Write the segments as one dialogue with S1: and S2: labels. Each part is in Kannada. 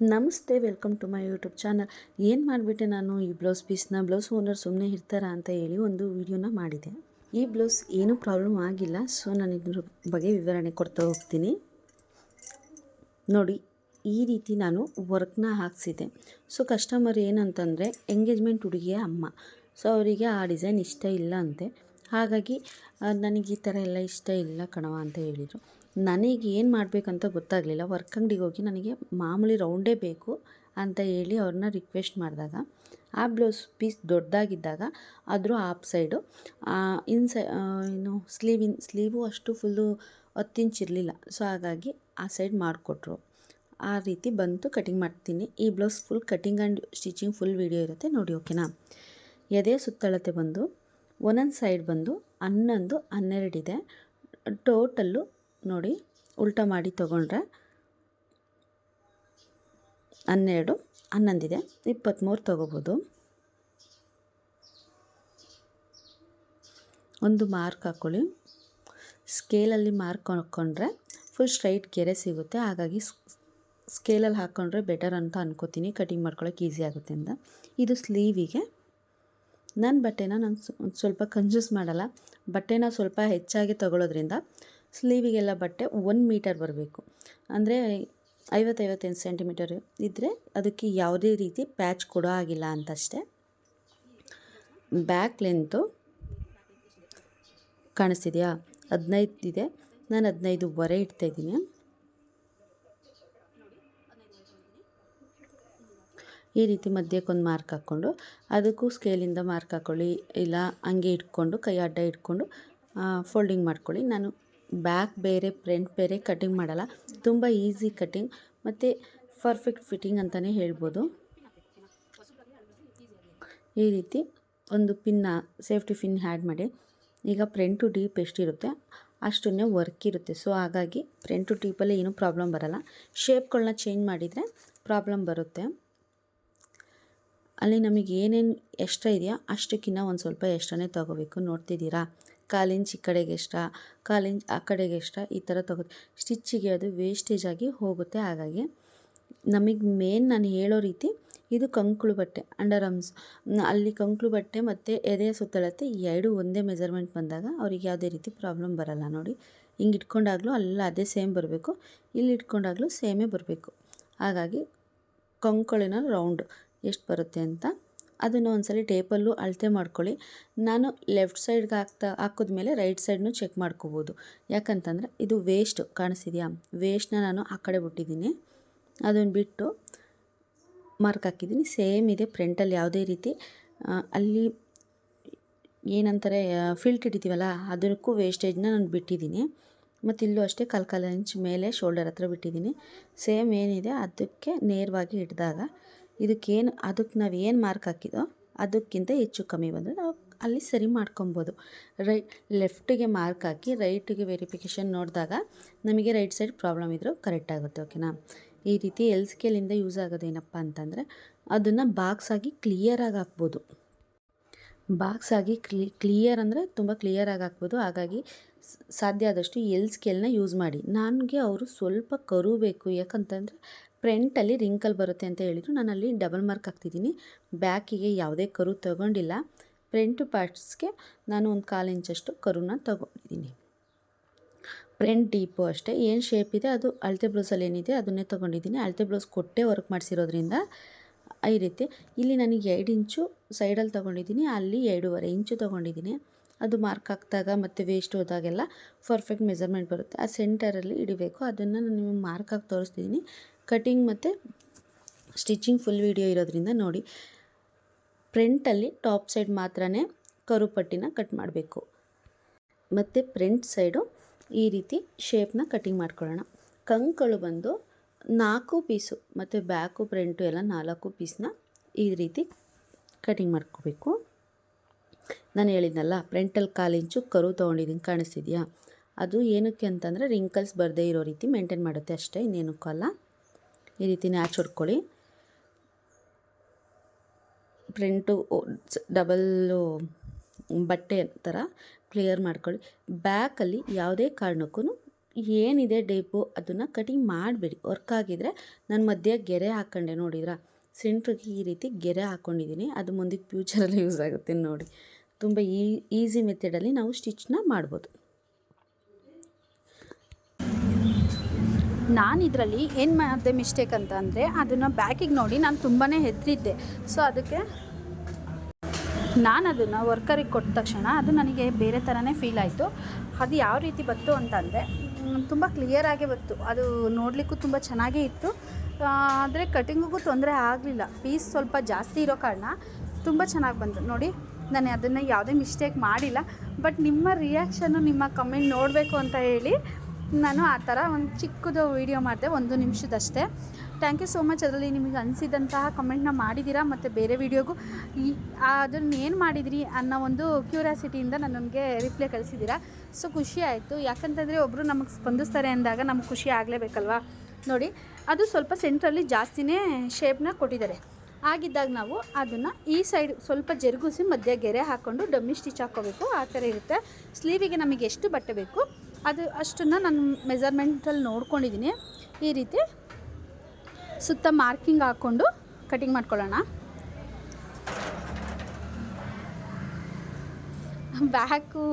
S1: ನಮಸ್ತೆ, welcome to my YouTube channel. ಏನು ಮಾಡಿಬಿಟ್ಟೆ ನಾನು ಈ ಬ್ಲೌಸ್ ಓನರ್ ಸುಮ್ಮನೆ ಇರ್ತಾರಾ ಅಂತ ಹೇಳಿ ಒಂದು ವಿಡಿಯೋನ ಮಾಡಿದೆ. ಈ ಬ್ಲೌಸ್ ಏನೂ ಪ್ರಾಬ್ಲಮ್ ಆಗಿಲ್ಲ. ಸೊ ನಾನು ಇದ್ರ ಬಗ್ಗೆ ವಿವರಣೆ ಕೊಡ್ತಾ ಹೋಗ್ತೀನಿ ನೋಡಿ. ಈ ರೀತಿ ನಾನು ವರ್ಕ್ನ ಹಾಕ್ಸಿದೆ. ಸೊ ಕಸ್ಟಮರ್ ಏನಂತಂದರೆ ಎಂಗೇಜ್ಮೆಂಟ್ ಹುಡುಗಿಯ ಅಮ್ಮ. ಸೊ ಅವರಿಗೆ ಆ ಡಿಸೈನ್ ಇಷ್ಟ ಇಲ್ಲ ಅಂತೆ. ಹಾಗಾಗಿ ನನಗೆ ಈ ಥರ ಎಲ್ಲ ಇಷ್ಟ ಇಲ್ಲ ಕಣವ ಅಂತ ಹೇಳಿದರು. ನನಗೆ ಏನು ಮಾಡಬೇಕಂತ ಗೊತ್ತಾಗಲಿಲ್ಲ. ವರ್ಕ್ ಅಂಗಡಿಗೆ ಹೋಗಿ ನನಗೆ ಮಾಮೂಲಿ ರೌಂಡೇ ಬೇಕು ಅಂತ ಹೇಳಿ ಅವ್ರನ್ನ ರಿಕ್ವೆಸ್ಟ್ ಮಾಡಿದಾಗ, ಆ ಬ್ಲೌಸ್ ಪೀಸ್ ದೊಡ್ಡದಾಗಿದ್ದಾಗ ಅದ್ರ ಆಪ್ ಸೈಡು ಏನು ಸ್ಲೀವು ಅಷ್ಟು ಫುಲ್ಲು 10 ಇಂಚ್ ಇರಲಿಲ್ಲ. ಸೊ ಹಾಗಾಗಿ ಆ ಸೈಡ್ ಮಾಡಿಕೊಟ್ರು. ಆ ರೀತಿ ಬಂತು. ಕಟಿಂಗ್ ಮಾಡ್ತೀನಿ. ಈ blouse full cutting and stitching full video ಇರುತ್ತೆ ನೋಡಿ, ಓಕೆನಾ. ಎದೆ ಸುತ್ತಳತೆ ಬಂದು ಒಂದೊಂದು ಸೈಡ್ ಬಂದು 11, 12 ಇದೆ. ಟೋಟಲ್ಲು ನೋಡಿ, ಉಲ್ಟಾ ಮಾಡಿ ತೊಗೊಂಡ್ರೆ 12, 11 ಇದೆ. 23 ತೊಗೋಬೋದು. ಒಂದು ಮಾರ್ಕ್ ಹಾಕ್ಕೊಳ್ಳಿ. ಸ್ಕೇಲಲ್ಲಿ ಮಾರ್ಕ್ ಹಾಕ್ಕೊಂಡ್ರೆ ಫುಲ್ ಸ್ಟ್ರೈಟ್ ಗೆರೆ ಸಿಗುತ್ತೆ. ಹಾಗಾಗಿ ಸ್ಕೇಲಲ್ಲಿ ಹಾಕ್ಕೊಂಡ್ರೆ ಬೆಟರ್ ಅಂತ ಅನ್ಕೋತೀನಿ. ಕಟಿಂಗ್ ಮಾಡ್ಕೊಳ್ಳೋಕೆ ಈಸಿ ಆಗುತ್ತೆ ಅಂತ. ಇದು ಸ್ಲೀವಿಗೆ ನನ್ನ ಬಟ್ಟೆನ ನಾನು ಸ್ವಲ್ಪ ಕನ್ಫ್ಯೂಸ್ ಮಾಡಲ್ಲ. ಬಟ್ಟೆನ ಸ್ವಲ್ಪ ಹೆಚ್ಚಾಗಿ ತಗೊಳ್ಳೋದ್ರಿಂದ ಸ್ಲೀವಿಗೆಲ್ಲ ಬಟ್ಟೆ 1 ಮೀಟರ್ ಬರಬೇಕು. ಅಂದರೆ 50-55 ಸೆಂಟಿಮೀಟರ್ ಇದ್ದರೆ ಅದಕ್ಕೆ ಯಾವುದೇ ರೀತಿ ಪ್ಯಾಚ್ ಕೊಡೋ ಆಗಿಲ್ಲ ಅಂತಷ್ಟೇ. Back length ಕಾಣಿಸ್ತಿದೆಯಾ? 15 ಇದೆ. ನಾನು 15.5 ಇಡ್ತಾಯಿದ್ದೀನಿ. ಈ ರೀತಿ ಮಧ್ಯಕ್ಕೊಂದು ಮಾರ್ಕ್ ಹಾಕ್ಕೊಂಡು ಅದಕ್ಕೂ ಸ್ಕೇಲಿಂದ ಮಾರ್ಕ್ ಹಾಕ್ಕೊಳ್ಳಿ, ಇಲ್ಲ ಹಂಗೆ ಇಟ್ಕೊಂಡು ಕೈ ಅಡ್ಡ ಇಟ್ಕೊಂಡು ಫೋಲ್ಡಿಂಗ್ ಮಾಡ್ಕೊಳ್ಳಿ. ನಾನು ಬ್ಯಾಕ್ ಬೇರೆ ಫ್ರಂಟ್ ಬೇರೆ ಕಟಿಂಗ್ ಮಾಡಲ್ಲ. ತುಂಬ ಈಸಿ ಕಟಿಂಗ್ ಮತ್ತು ಪರ್ಫೆಕ್ಟ್ ಫಿಟ್ಟಿಂಗ್ ಅಂತಲೇ ಹೇಳ್ಬೋದು. ಈ ರೀತಿ ಒಂದು ಸೇಫ್ಟಿ ಪಿನ್ ಆ್ಯಡ್ ಮಾಡಿ. ಈಗ ಫ್ರಂಟ್ ಟು ಡೀಪ್ ಎಷ್ಟಿರುತ್ತೆ ಅಷ್ಟನ್ನೇ ವರ್ಕ್ ಇರುತ್ತೆ. ಸೊ ಹಾಗಾಗಿ ಫ್ರಂಟ್ ಟು ಡೀಪಲ್ಲಿ ಏನೂ ಪ್ರಾಬ್ಲಮ್ ಬರೋಲ್ಲ. ಶೇಪ್ಗಳನ್ನ ಚೇಂಜ್ ಮಾಡಿದರೆ ಪ್ರಾಬ್ಲಮ್ ಬರುತ್ತೆ. ಅಲ್ಲಿ ನಮಗೆ ಏನೇನು ಎಕ್ಸ್ಟ್ರಾ ಇದೆಯೋ ಅಷ್ಟಕ್ಕಿಂತ ಒಂದು ಸ್ವಲ್ಪ ಎಕ್ಸ್ಟ್ರಾನೇ ತೊಗೋಬೇಕು. ನೋಡ್ತಿದ್ದೀರಾ? 1/4 ಇಂಚ್ ಈ ಕಡೆಗೆ ಎಕ್ಸ್ಟ್ರಾ, 1/4 ಇಂಚ್ ಆ ಕಡೆಗೆ ಎಕ್ಸ್ಟ್ರಾ, ಈ ಥರ ಸ್ಟಿಚ್ಚಿಗೆ ಅದು ವೇಸ್ಟೇಜ್ ಆಗಿ ಹೋಗುತ್ತೆ. ಹಾಗಾಗಿ ನಮಗೆ ಮೇನ್ ನಾನು ಹೇಳೋ ರೀತಿ ಇದು ಕಂಕುಳು ಬಟ್ಟೆ, ಅಂಡರ್ ಆರ್ಮ್ಸ್ ಅಲ್ಲಿ ಕಂಕುಳು ಬಟ್ಟೆ ಮತ್ತು ಎದೆಯ ಸುತ್ತಳತೆ ಎರಡು ಒಂದೇ ಮೆಜರ್ಮೆಂಟ್ ಬಂದಾಗ ಅವ್ರಿಗೆ ಯಾವುದೇ ರೀತಿ ಪ್ರಾಬ್ಲಮ್ ಬರಲ್ಲ. ನೋಡಿ, ಹಿಂಗೆ ಇಟ್ಕೊಂಡಾಗಲೂ ಅಲ್ಲ ಅದೇ ಸೇಮ್ ಬರಬೇಕು, ಇಲ್ಲಿ ಇಟ್ಕೊಂಡಾಗಲೂ ಸೇಮೇ ಬರಬೇಕು. ಹಾಗಾಗಿ ಕಂಕುಳಿನ ರೌಂಡ್ ಎಷ್ಟು ಬರುತ್ತೆ ಅಂತ ಅದನ್ನು ಒಂದ್ಸಲ ಟೇಪಲ್ಲೂ ಅಳತೆ ಮಾಡ್ಕೊಳ್ಳಿ. ನಾನು ಲೆಫ್ಟ್ ಸೈಡ್ಗೆ ಹಾಕಿದ್ಮೇಲೆ ರೈಟ್ ಸೈಡ್ನು ಚೆಕ್ ಮಾಡ್ಕೋಬೋದು. ಯಾಕಂತಂದರೆ ಇದು ವೇಸ್ಟ್ ಕಾಣಿಸ್ತಿದೆಯಾ? ವೇಸ್ಟ್ನ ನಾನು ಆ ಕಡೆ ಬಿಟ್ಟಿದ್ದೀನಿ, ಅದನ್ನು ಬಿಟ್ಟು ಮಾರ್ಕ್ ಹಾಕಿದ್ದೀನಿ. ಸೇಮ್ ಇದೆ ಫ್ರಂಟಲ್ಲಿ. ಯಾವುದೇ ರೀತಿ ಅಲ್ಲಿ ಏನಂತಾರೆ ಫಿಲ್ಟ್ ಹಿಡಿತೀವಲ್ಲ ಅದಕ್ಕೂ ವೇಸ್ಟೇಜ್ನ ನಾನು ಬಿಟ್ಟಿದ್ದೀನಿ. ಮತ್ತು ಇಲ್ಲೂ ಅಷ್ಟೇ 1/4 ಇಂಚ್ ಮೇಲೆ ಶೋಲ್ಡರ್ ಹತ್ರ ಬಿಟ್ಟಿದ್ದೀನಿ. ಸೇಮ್ ಏನಿದೆ ಅದಕ್ಕೆ ನೇರವಾಗಿ ಹಿಡಿದಾಗ ಅದಕ್ಕೆ ನಾವು ಏನು ಮಾರ್ಕ್ ಹಾಕಿದೋ ಅದಕ್ಕಿಂತ ಹೆಚ್ಚು ಕಮ್ಮಿ ಬಂದರೆ ನಾವು ಅಲ್ಲಿ ಸರಿ ಮಾಡ್ಕೊಬೋದು. ಲೆಫ್ಟಿಗೆ ಮಾರ್ಕ್ ಹಾಕಿ ರೈಟಿಗೆ ವೆರಿಫಿಕೇಷನ್ ನೋಡಿದಾಗ ನಮಗೆ ರೈಟ್ ಸೈಡ್ ಪ್ರಾಬ್ಲಮ್ ಇದ್ದರೂ ಕರೆಕ್ಟ್ ಆಗುತ್ತೆ, ಓಕೆನಾ. ಈ ರೀತಿ ಸ್ಕೇಲಿಂದ ಯೂಸ್ ಆಗೋದೇನಪ್ಪ ಅಂತಂದರೆ ಅದನ್ನು ಬಾಕ್ಸಾಗಿ ಕ್ಲಿಯರಾಗಿ ಹಾಕ್ಬೋದು. ಬಾಕ್ಸಾಗಿ ಕ್ಲಿಯರ್ ಅಂದರೆ ತುಂಬ ಕ್ಲಿಯರಾಗಿ ಹಾಕ್ಬೋದು. ಹಾಗಾಗಿ ಸಾಧ್ಯ ಆದಷ್ಟು ಸ್ಕೇಲ್ನ ಯೂಸ್ ಮಾಡಿ. ನನಗೆ ಅವರು ಸ್ವಲ್ಪ ಕರು ಬೇಕು, ಯಾಕಂತಂದರೆ ಫ್ರಂಟಲ್ಲಿ ರಿಂಕಲ್ ಬರುತ್ತೆ ಅಂತ ಹೇಳಿದರು. ನಾನು ಅಲ್ಲಿ ಡಬಲ್ ಮಾರ್ಕ್ ಹಾಕ್ತಿದ್ದೀನಿ. ಬ್ಯಾಕಿಗೆ ಯಾವುದೇ ಕರು ತೊಗೊಂಡಿಲ್ಲ. ಫ್ರಂಟ್ ಪಾರ್ಟ್ಸ್ಗೆ ನಾನು ಒಂದು 1/4 ಇಂಚಷ್ಟು ಕರುನ ತೊಗೊಂಡಿದ್ದೀನಿ. ಫ್ರಂಟ್ ಡೀಪು ಅಷ್ಟೇ ಏನು ಶೇಪ್ ಇದೆ ಅದು ಅಳತೆ ಬ್ಲೌಸಲ್ಲಿ ಏನಿದೆ ಅದನ್ನೇ ತೊಗೊಂಡಿದ್ದೀನಿ. ಅಳತೆ ಬ್ಲೌಸ್ ಕೊಟ್ಟೆ ವರ್ಕ್ ಮಾಡಿಸಿರೋದ್ರಿಂದ ಈ ರೀತಿ ಇಲ್ಲಿ ನನಗೆ 2 ಇಂಚು ಸೈಡಲ್ಲಿ ತೊಗೊಂಡಿದ್ದೀನಿ, ಅಲ್ಲಿ 2.5 ಇಂಚು ತೊಗೊಂಡಿದ್ದೀನಿ. ಅದು ಮಾರ್ಕ್ ಹಾಕಿದಾಗ ಮತ್ತು ವೇಸ್ಟ್ ಹೋದಾಗೆಲ್ಲ ಪರ್ಫೆಕ್ಟ್ ಮೆಜರ್ಮೆಂಟ್ ಬರುತ್ತೆ. ಆ ಸೆಂಟರಲ್ಲಿ ಹಿಡಿಬೇಕು. ಅದನ್ನು ನಾನು ನಿಮಗೆ ಮಾರ್ಕ್ ಹಾಕಿ ತೋರಿಸ್ತಿದ್ದೀನಿ. ಕಟಿಂಗ್ ಮತ್ತು ಸ್ಟಿಚಿಂಗ್ ಫುಲ್ ವಿಡಿಯೋ ಇರೋದ್ರಿಂದ ನೋಡಿ. ಫ್ರಂಟಲ್ಲಿ ಟಾಪ್ ಸೈಡ್ ಮಾತ್ರನೇ ಕರು ಪಟ್ಟಿನ ಕಟ್ ಮಾಡಬೇಕು. ಮತ್ತು ಫ್ರಂಟ್ ಸೈಡು ಈ ರೀತಿ ಶೇಪ್ನ ಕಟಿಂಗ್ ಮಾಡ್ಕೊಳ್ಳೋಣ. ಕಂಕಳು ಬಂದು 4 ಪೀಸು ಮತ್ತು ಬ್ಯಾಕು ಫ್ರಂಟು ಎಲ್ಲ 4 ಪೀಸ್ನ ಈ ರೀತಿ ಕಟಿಂಗ್ ಮಾಡ್ಕೋಬೇಕು. ನಾನು ಹೇಳಿದ್ನಲ್ಲ ಫ್ರಂಟಲ್ಲಿ 1/4 ಇಂಚು ಕರು ತೊಗೊಂಡಿದ್ದೀನಿ, ಕಾಣಿಸ್ತಿದೆಯಾ? ಅದು ಏನಕ್ಕೆ ಅಂತಂದರೆ ರಿಂಕಲ್ಸ್ ಬರದೇ ಇರೋ ರೀತಿ ಮೇಂಟೈನ್ ಮಾಡುತ್ತೆ ಅಷ್ಟೇ, ಇನ್ನೇನಕ್ಕೂ ಅಲ್ಲ. ಈ ರೀತಿ ನ್ಯಾಚ್ ಹೊಡ್ಕೊಳ್ಳಿ. ಫ್ರಂಟು ಡಬಲ್ಲು ಬಟ್ಟೆ ಥರ ಕ್ಲಿಯರ್ ಮಾಡ್ಕೊಳ್ಳಿ. ಬ್ಯಾಕಲ್ಲಿ ಯಾವುದೇ ಕಾರಣಕ್ಕೂ ಏನಿದೆ ಡೇಪು ಅದನ್ನು ಕಟಿಂಗ್ ಮಾಡಿಬಿಡಿ. ವರ್ಕ್ ಆಗಿದ್ದರೆ ನಾನು ಮಧ್ಯೆ ಗೆರೆ ಹಾಕ್ಕೊಂಡೆ ನೋಡಿದ್ರಾ, ಸೆಂಟ್ರಿಗೆ ಈ ರೀತಿ ಗೆರೆ ಹಾಕ್ಕೊಂಡಿದ್ದೀನಿ. ಅದು ಮುಂದಕ್ಕೆ ಫ್ಯೂಚರಲ್ಲಿ ಯೂಸ್ ಆಗುತ್ತೆ ನೋಡಿ. ತುಂಬ ಈಸಿ ಮೆಥಡಲ್ಲಿ ನಾವು ಸ್ಟಿಚ್ನ ಮಾಡ್ಬೋದು.
S2: ನಾನು ಇದರಲ್ಲಿ ಏನು ಮಾಡಿದೆ ಮಿಸ್ಟೇಕ್ ಅಂತ ಅಂದರೆ, ಅದನ್ನು ಬ್ಯಾಕಿಗೆ ನೋಡಿ ನಾನು ತುಂಬಾ ಹೆದರಿದ್ದೆ. ಸೊ ಅದಕ್ಕೆ ನಾನು ಅದನ್ನು ವರ್ಕರಿಗೆ ಕೊಟ್ಟ ತಕ್ಷಣ ಅದು ನನಗೆ ಬೇರೆ ಥರನೇ ಫೀಲ್ ಆಯಿತು. ಅದು ಯಾವ ರೀತಿ ಬಂತು ಅಂತಂದರೆ, ತುಂಬ ಕ್ಲಿಯರಾಗೇ ಬಂತು. ಅದು ನೋಡಲಿಕ್ಕೂ ತುಂಬ ಚೆನ್ನಾಗೇ ಇತ್ತು, ಆದರೆ ಕಟಿಂಗಿಗೂ ತೊಂದರೆ ಆಗಲಿಲ್ಲ. ಪೀಸ್ ಸ್ವಲ್ಪ ಜಾಸ್ತಿ ಇರೋ ಕಾರಣ ತುಂಬ ಚೆನ್ನಾಗಿ ಬಂತು ನೋಡಿ. ನಾನು ಅದನ್ನು ಯಾವುದೇ ಮಿಸ್ಟೇಕ್ ಮಾಡಿಲ್ಲ. ಬಟ್ ನಿಮ್ಮ ರಿಯಾಕ್ಷನ್ನು, ನಿಮ್ಮ ಕಮೆಂಟ್ ನೋಡಬೇಕು ಅಂತ ಹೇಳಿ ನಾನು ಆ ಥರ ಒಂದು ಚಿಕ್ಕದು ವೀಡಿಯೋ ಮಾಡಿದೆ, 1 ನಿಮಿಷದಷ್ಟೇ. Thank you so much. ಅದರಲ್ಲಿ ನಿಮಗೆ ಅನಿಸಿದಂತಹ ಕಮೆಂಟ್ನ ಮಾಡಿದ್ದೀರಾ, ಮತ್ತು ಬೇರೆ ವೀಡಿಯೋಗೂ ಅದನ್ನು ಏನು ಮಾಡಿದಿರಿ ಅನ್ನೋ ಒಂದು ಕ್ಯೂರಿಯಾಸಿಟಿಯಿಂದ ನನಗೆ ರಿಪ್ಲೈ ಕಳಿಸಿದ್ದೀರಾ. ಸೊ ಖುಷಿ ಆಯಿತು. ಯಾಕಂತಂದರೆ ಒಬ್ಬರು ನಮಗೆ ಸ್ಪಂದಿಸ್ತಾರೆ ಅಂದಾಗ ನಮ್ಗೆ ಖುಷಿ ಆಗಲೇಬೇಕಲ್ವಾ. ನೋಡಿ, ಅದು ಸ್ವಲ್ಪ ಸೆಂಟ್ರಲ್ಲಿ ಜಾಸ್ತಿನೇ ಶೇಪ್ನ ಕೊಟ್ಟಿದ್ದಾರೆ. ಆಗಿದ್ದಾಗ ನಾವು ಅದನ್ನು ಈ ಸೈಡ್ ಸ್ವಲ್ಪ ಜರುಗಿಸಿ ಮಧ್ಯ ಗೆರೆ ಹಾಕ್ಕೊಂಡು ಡಮ್ಮಿ ಸ್ಟಿಚ್ ಹಾಕ್ಕೋಬೇಕು. ಆ ಥರ ಇರುತ್ತೆ. ಸ್ಲೀವಿಗೆ ನಮಗೆ ಎಷ್ಟು ಬಟ್ಟೆ ಬೇಕು ಅದು ಅಷ್ಟನ್ನು ನಾನು ಮೆಜರ್ಮೆಂಟಲ್ಲಿ ನೋಡ್ಕೊಂಡಿದ್ದೀನಿ. ಈ ರೀತಿ ಸುತ್ತ ಮಾರ್ಕಿಂಗ್ ಹಾಕ್ಕೊಂಡು ಕಟಿಂಗ್ ಮಾಡ್ಕೊಳ್ಳೋಣ. ಬ್ಯಾಕು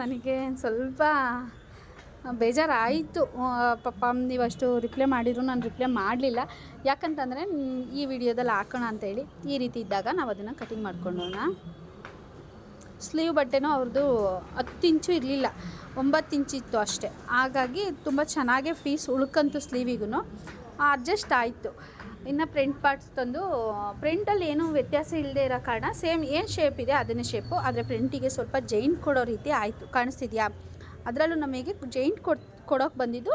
S2: ನನಗೆ ಸ್ವಲ್ಪ ಬೇಜಾರಾಯಿತು. ಪಾಪ ನೀವಷ್ಟು ರಿಪ್ಲೈ ಮಾಡಿದ್ರು, ನಾನು ರಿಪ್ಲೈ ಮಾಡಲಿಲ್ಲ. ಯಾಕಂತಂದರೆ ಈ ವಿಡಿಯೋದಲ್ಲಿ ಹಾಕೋಣ ಅಂತೇಳಿ. ಈ ರೀತಿ ಇದ್ದಾಗ ನಾವು ಅದನ್ನು ಕಟಿಂಗ್ ಮಾಡ್ಕೊಳ್ಳೋಣ. ಸ್ಲೀವ್ ಬಟ್ಟೆನೂ ಅವ್ರದ್ದು 10 ಇಂಚು ಇರಲಿಲ್ಲ, 9 ಇಂಚ್ ಇತ್ತು ಅಷ್ಟೇ. ಹಾಗಾಗಿ ತುಂಬ ಚೆನ್ನಾಗೇ ಪೀಸ್ ಉಳ್ಕಂತು. ಸ್ಲೀವಿಗೂ ಅಡ್ಜಸ್ಟ್ ಆಯಿತು. ಇನ್ನು ಪ್ರಿಂಟ್ ಪಾರ್ಟ್ಸ್ ತಂದು, ಪ್ರಿಂಟಲ್ಲಿ ಏನೂ ವ್ಯತ್ಯಾಸ ಇಲ್ಲದೆ ಇರೋ ಕಾರಣ ಸೇಮ್ ಏನು ಶೇಪ್ ಇದೆ ಅದನ್ನೇ ಶೇಪು, ಆದರೆ ಪ್ರಿಂಟಿಗೆ ಸ್ವಲ್ಪ ಜೈಂಟ್ ಕೊಡೋ ರೀತಿ ಆಯಿತು. ಕಾಣಿಸ್ತಿದೆಯಾ? ಅದರಲ್ಲೂ ನಮಗೆ ಜೈಂಟ್ ಕೊಡೋಕೆ ಬಂದಿದ್ದು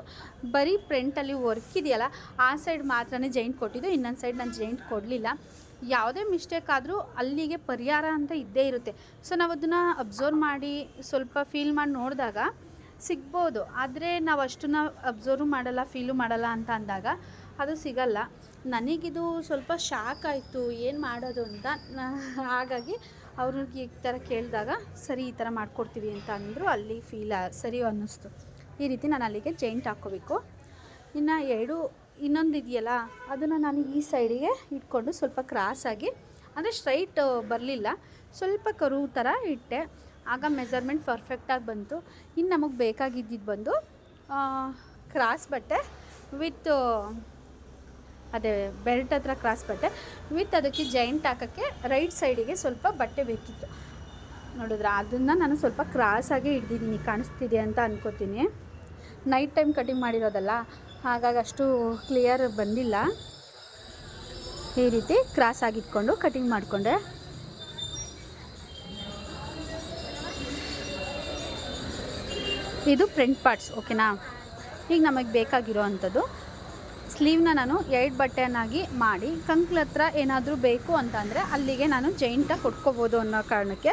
S2: ಬರೀ ಪ್ರಿಂಟಲ್ಲಿ ವರ್ಕ್ ಇದೆಯಲ್ಲ ಆ ಸೈಡ್ ಮಾತ್ರನೇ ಜೈಂಟ್ ಕೊಟ್ಟಿದ್ದು. ಇನ್ನೊಂದು ಸೈಡ್ ನಾನು ಜೈಂಟ್ ಕೊಡಲಿಲ್ಲ. ಯಾವುದೇ ಮಿಸ್ಟೇಕ್ ಆದರೂ ಅಲ್ಲಿಗೆ ಪರಿಹಾರ ಅಂತ ಇದ್ದೇ ಇರುತ್ತೆ. ಸೊ ನಾವು ಅದನ್ನು ಅಬ್ಸರ್ವ್ ಮಾಡಿ ಸ್ವಲ್ಪ ಫೀಲ್ ಮಾಡಿ ನೋಡಿದಾಗ ಸಿಗ್ಬೋದು. ಆದರೆ ನಾವು ಅಷ್ಟನ್ನು ಅಬ್ಸರ್ವ್ ಮಾಡಲ್ಲ, ಫೀಲು ಮಾಡಲ್ಲ ಅಂತ ಅಂದಾಗ ಅದು ಸಿಗಲ್ಲ. ನನಗಿದು ಸ್ವಲ್ಪ ಶಾಕ್ ಆಯಿತು, ಏನು ಮಾಡೋದು ಅಂತ. ಹಾಗಾಗಿ ಅವ್ರಿಗೆ ಈ ಥರ ಕೇಳಿದಾಗ ಸರಿ ಈ ಥರ ಮಾಡಿಕೊಡ್ತೀವಿ ಅಂತ ಅಂದರು. ಅಲ್ಲಿ ಸರಿ ಅನ್ನಿಸ್ತು. ಈ ರೀತಿ ನಾನು ಅಲ್ಲಿಗೆ ಜೈಂಟ್ ಹಾಕ್ಕೋಬೇಕು. ಇನ್ನು ಇನ್ನೊಂದು ಇದೆಯಲ್ಲ ಅದನ್ನು ನಾನು ಈ ಸೈಡಿಗೆ ಇಟ್ಕೊಂಡು ಸ್ವಲ್ಪ ಕ್ರಾಸಾಗಿ, ಅಂದರೆ ಸ್ಟ್ರೈಟ್ ಬರಲಿಲ್ಲ, ಸ್ವಲ್ಪ ಕರು ಥರ ಇಟ್ಟೆ. ಆಗ ಮೆಜರ್ಮೆಂಟ್ ಪರ್ಫೆಕ್ಟಾಗಿ ಬಂತು. ಇನ್ನು ನಮಗೆ ಬೇಕಾಗಿದ್ದಿದ್ದು ಬಂದು ಕ್ರಾಸ್ ಬಟ್ಟೆ ವಿತ್ ಅದೇ ಬೆಲ್ಟ್ ಹತ್ರ ಕ್ರಾಸ್ ಬಟ್ಟೆ ವಿತ್ ಅದಕ್ಕೆ ಜೈಂಟ್ ಹಾಕೋಕ್ಕೆ ರೈಟ್ ಸೈಡಿಗೆ ಸ್ವಲ್ಪ ಬಟ್ಟೆ ಬೇಕಿತ್ತು. ನೋಡಿದ್ರೆ ಅದನ್ನು ನಾನು ಸ್ವಲ್ಪ ಕ್ರಾಸಾಗಿ ಹಿಡ್ದಿದ್ದೀನಿ. ಕಾಣಿಸ್ತಿದೆ ಅಂತ ಅನ್ಕೋತೀನಿ. ನೈಟ್ ಟೈಮ್ ಕಟಿಂಗ್ ಮಾಡಿರೋದಲ್ಲ, ಹಾಗಾಗಿ ಅಷ್ಟು ಕ್ಲಿಯರ್ ಬಂದಿಲ್ಲ. ಈ ರೀತಿ ಕ್ರಾಸಾಗಿ ಇಟ್ಕೊಂಡು ಕಟಿಂಗ್ ಮಾಡಿಕೊಂಡೆ. ಇದು ಫ್ರಂಟ್ ಪಾರ್ಟ್ಸ್, ಓಕೆನಾ. ಈಗ ನಮಗೆ ಬೇಕಾಗಿರೋ ಅಂಥದ್ದು ಸ್ಲೀವ್ನ ನಾನು 2 ಬಟ್ಟೆಯನ್ನಾಗಿ ಮಾಡಿ ಕಂಕ್ಳ ಹತ್ರ ಏನಾದರೂ ಬೇಕು ಅಂತಂದರೆ ಅಲ್ಲಿಗೆ ನಾನು ಜೈಂಟಾಗಿ ಕೊಟ್ಕೋಬೋದು ಅನ್ನೋ ಕಾರಣಕ್ಕೆ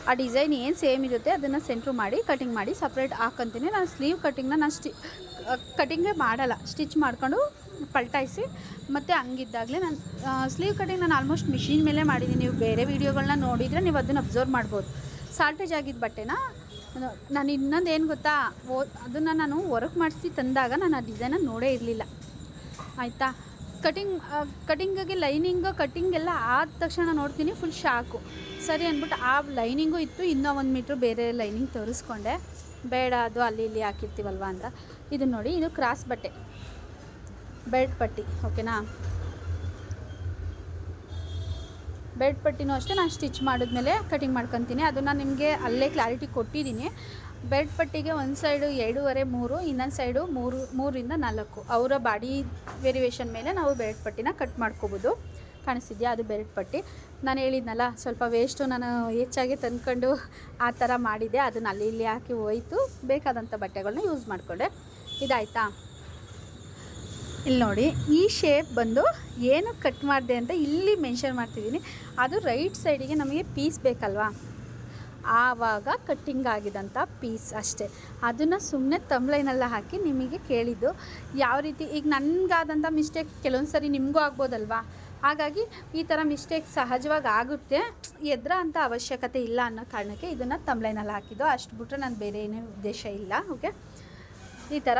S2: ಆ ಡಿಸೈನ್ ಏನು ಸೇಮ್ ಇರುತ್ತೆ ಅದನ್ನು ಸೆಂಟ್ರ್ ಮಾಡಿ ಕಟಿಂಗ್ ಮಾಡಿ ಸಪ್ರೇಟ್ ಹಾಕ್ಕೊಂತೀನಿ. ನಾನು ಸ್ಲೀವ್ ಕಟಿಂಗ್ನ ನಾನು ಕಟಿಂಗೇ ಮಾಡಲ್ಲ, ಸ್ಟಿಚ್ ಮಾಡ್ಕೊಂಡು ಪಲ್ಟಾಯಿಸಿ ಮತ್ತು ಹಂಗಿದ್ದಾಗಲೇ ನಾನು ಸ್ಲೀವ್ ಕಟಿಂಗ್ ನಾನು ಆಲ್ಮೋಸ್ಟ್ ಮಿಷಿನ್ ಮೇಲೆ ಮಾಡಿದ್ದೀನಿ. ನೀವು ಬೇರೆ ವೀಡಿಯೋಗಳನ್ನ ನೋಡಿದರೆ ನೀವು ಅದನ್ನು ಅಬ್ಸರ್ವ್ ಮಾಡ್ಬೋದು. ಸಾಲ್ಟೇಜ್ ಆಗಿದ್ದ ಬಟ್ಟೆನ ನಾನು ಇನ್ನೊಂದು ಏನು ಗೊತ್ತಾ, ಅದನ್ನು ನಾನು ವರ್ಕ್ ಮಾಡಿಸಿ ತಂದಾಗ ನಾನು ಆ ಡಿಸೈನ ನೋಡೇ ಇರಲಿಲ್ಲ, ಆಯಿತಾ. ಕಟಿಂಗಿಗೆ ಲೈನಿಂಗು ಕಟಿಂಗ್ ಎಲ್ಲ ಆದ ತಕ್ಷಣ ನೋಡ್ತೀನಿ, ಫುಲ್ ಶಾಕು. ಸರಿ ಅಂದ್ಬಿಟ್ಟು ಆ ಲೈನಿಂಗು ಇತ್ತು, ಇನ್ನೂ 1 ಮೀಟ್ರ್ ಬೇರೆ ಲೈನಿಂಗ್ ತೋರಿಸ್ಕೊಂಡೆ. ಬೇಡ, ಅದು ಅಲ್ಲಿ ಇಲ್ಲಿ ಹಾಕಿರ್ತೀವಲ್ವ ಅಂತ. ಇದು ನೋಡಿ, ಇದು ಕ್ರಾಸ್ ಬಟ್ಟೆ, ಬೆಲ್ಟ್ ಪಟ್ಟಿ, ಓಕೆನಾ. ಬೆಲ್ಟ್ ಪಟ್ಟಿನೂ ಅಷ್ಟೇ ನಾನು ಸ್ಟಿಚ್ ಮಾಡಿದ್ಮೇಲೆ ಕಟಿಂಗ್ ಮಾಡ್ಕೊತೀನಿ. ಅದನ್ನು ನಿಮಗೆ ಅಲ್ಲೇ ಕ್ಲಾರಿಟಿ ಕೊಟ್ಟಿದ್ದೀನಿ. ಬೆಲ್ಟ್ ಪಟ್ಟಿಗೆ ಒಂದು ಸೈಡು 2.5 3, ಇನ್ನೊಂದು ಸೈಡು 3 ರಿಂದ 4. ಅವರ ಬಾಡಿ ವೇರಿಯೇಷನ್ ಮೇಲೆ ನಾವು ಬೆಲ್ಟ್ ಪಟ್ಟಿನ ಕಟ್ ಮಾಡ್ಕೋಬೋದು. ಕಾಣಿಸ್ತಿದೆಯಾ? ಅದು ಬೆಲ್ಟ್ ಪಟ್ಟಿ. ನಾನು ಹೇಳಿದ್ನಲ್ಲ ಸ್ವಲ್ಪ ವೇಸ್ಟು ನಾನು ಹೆಚ್ಚಾಗಿ ತಂದ್ಕೊಂಡು ಆ ಥರ ಮಾಡಿದೆ. ಅದನ್ನು ಅಲ್ಲಿ ಇಲ್ಲಿ ಹಾಕಿ ಹೋಯ್ತು. ಬೇಕಾದಂಥ ಬಟ್ಟೆಗಳನ್ನ ಯೂಸ್ ಮಾಡಿಕೊಂಡೆ. ಇದಾಯಿತಾ? ಇಲ್ಲಿ ನೋಡಿ, ಈ ಶೇಪ್ ಬಂದು ಏನು ಕಟ್ ಮಾಡಿದೆ ಅಂತ ಇಲ್ಲಿ ಮೆನ್ಷನ್ ಮಾಡ್ತಿದ್ದೀನಿ. ಅದು ರೈಟ್ ಸೈಡಿಗೆ ನಮಗೆ ಪೀಸ್ ಬೇಕಲ್ವಾ, ಆವಾಗ ಕಟ್ಟಿಂಗ್ ಆಗಿದಂಥ ಪೀಸ್ ಅಷ್ಟೇ. ಅದನ್ನು ಸುಮ್ಮನೆ ತಮ್ಲೈನೆಲ್ಲ ಹಾಕಿ ನಿಮಗೆ ಕೇಳಿದ್ದು ಯಾವ ರೀತಿ. ಈಗ ನನಗಾದಂಥ ಮಿಸ್ಟೇಕ್ ಕೆಲವೊಂದು ಸರಿ ನಿಮಗೂ ಆಗ್ಬೋದಲ್ವಾ. ಹಾಗಾಗಿ ಈ ಥರ ಮಿಸ್ಟೇಕ್ ಸಹಜವಾಗಿ ಆಗುತ್ತೆ, ಎದ್ರ ಅಂತ ಅವಶ್ಯಕತೆ ಇಲ್ಲ ಅನ್ನೋ ಕಾರಣಕ್ಕೆ ಇದನ್ನು ತಮ್ಲೈನಲ್ಲಿ ಹಾಕಿದ್ದು. ಅಷ್ಟು ಬಿಟ್ಟರೆ ನಾನು ಬೇರೆ ಏನೇ ಉದ್ದೇಶ ಇಲ್ಲ. ಓಕೆ, ಈ ಥರ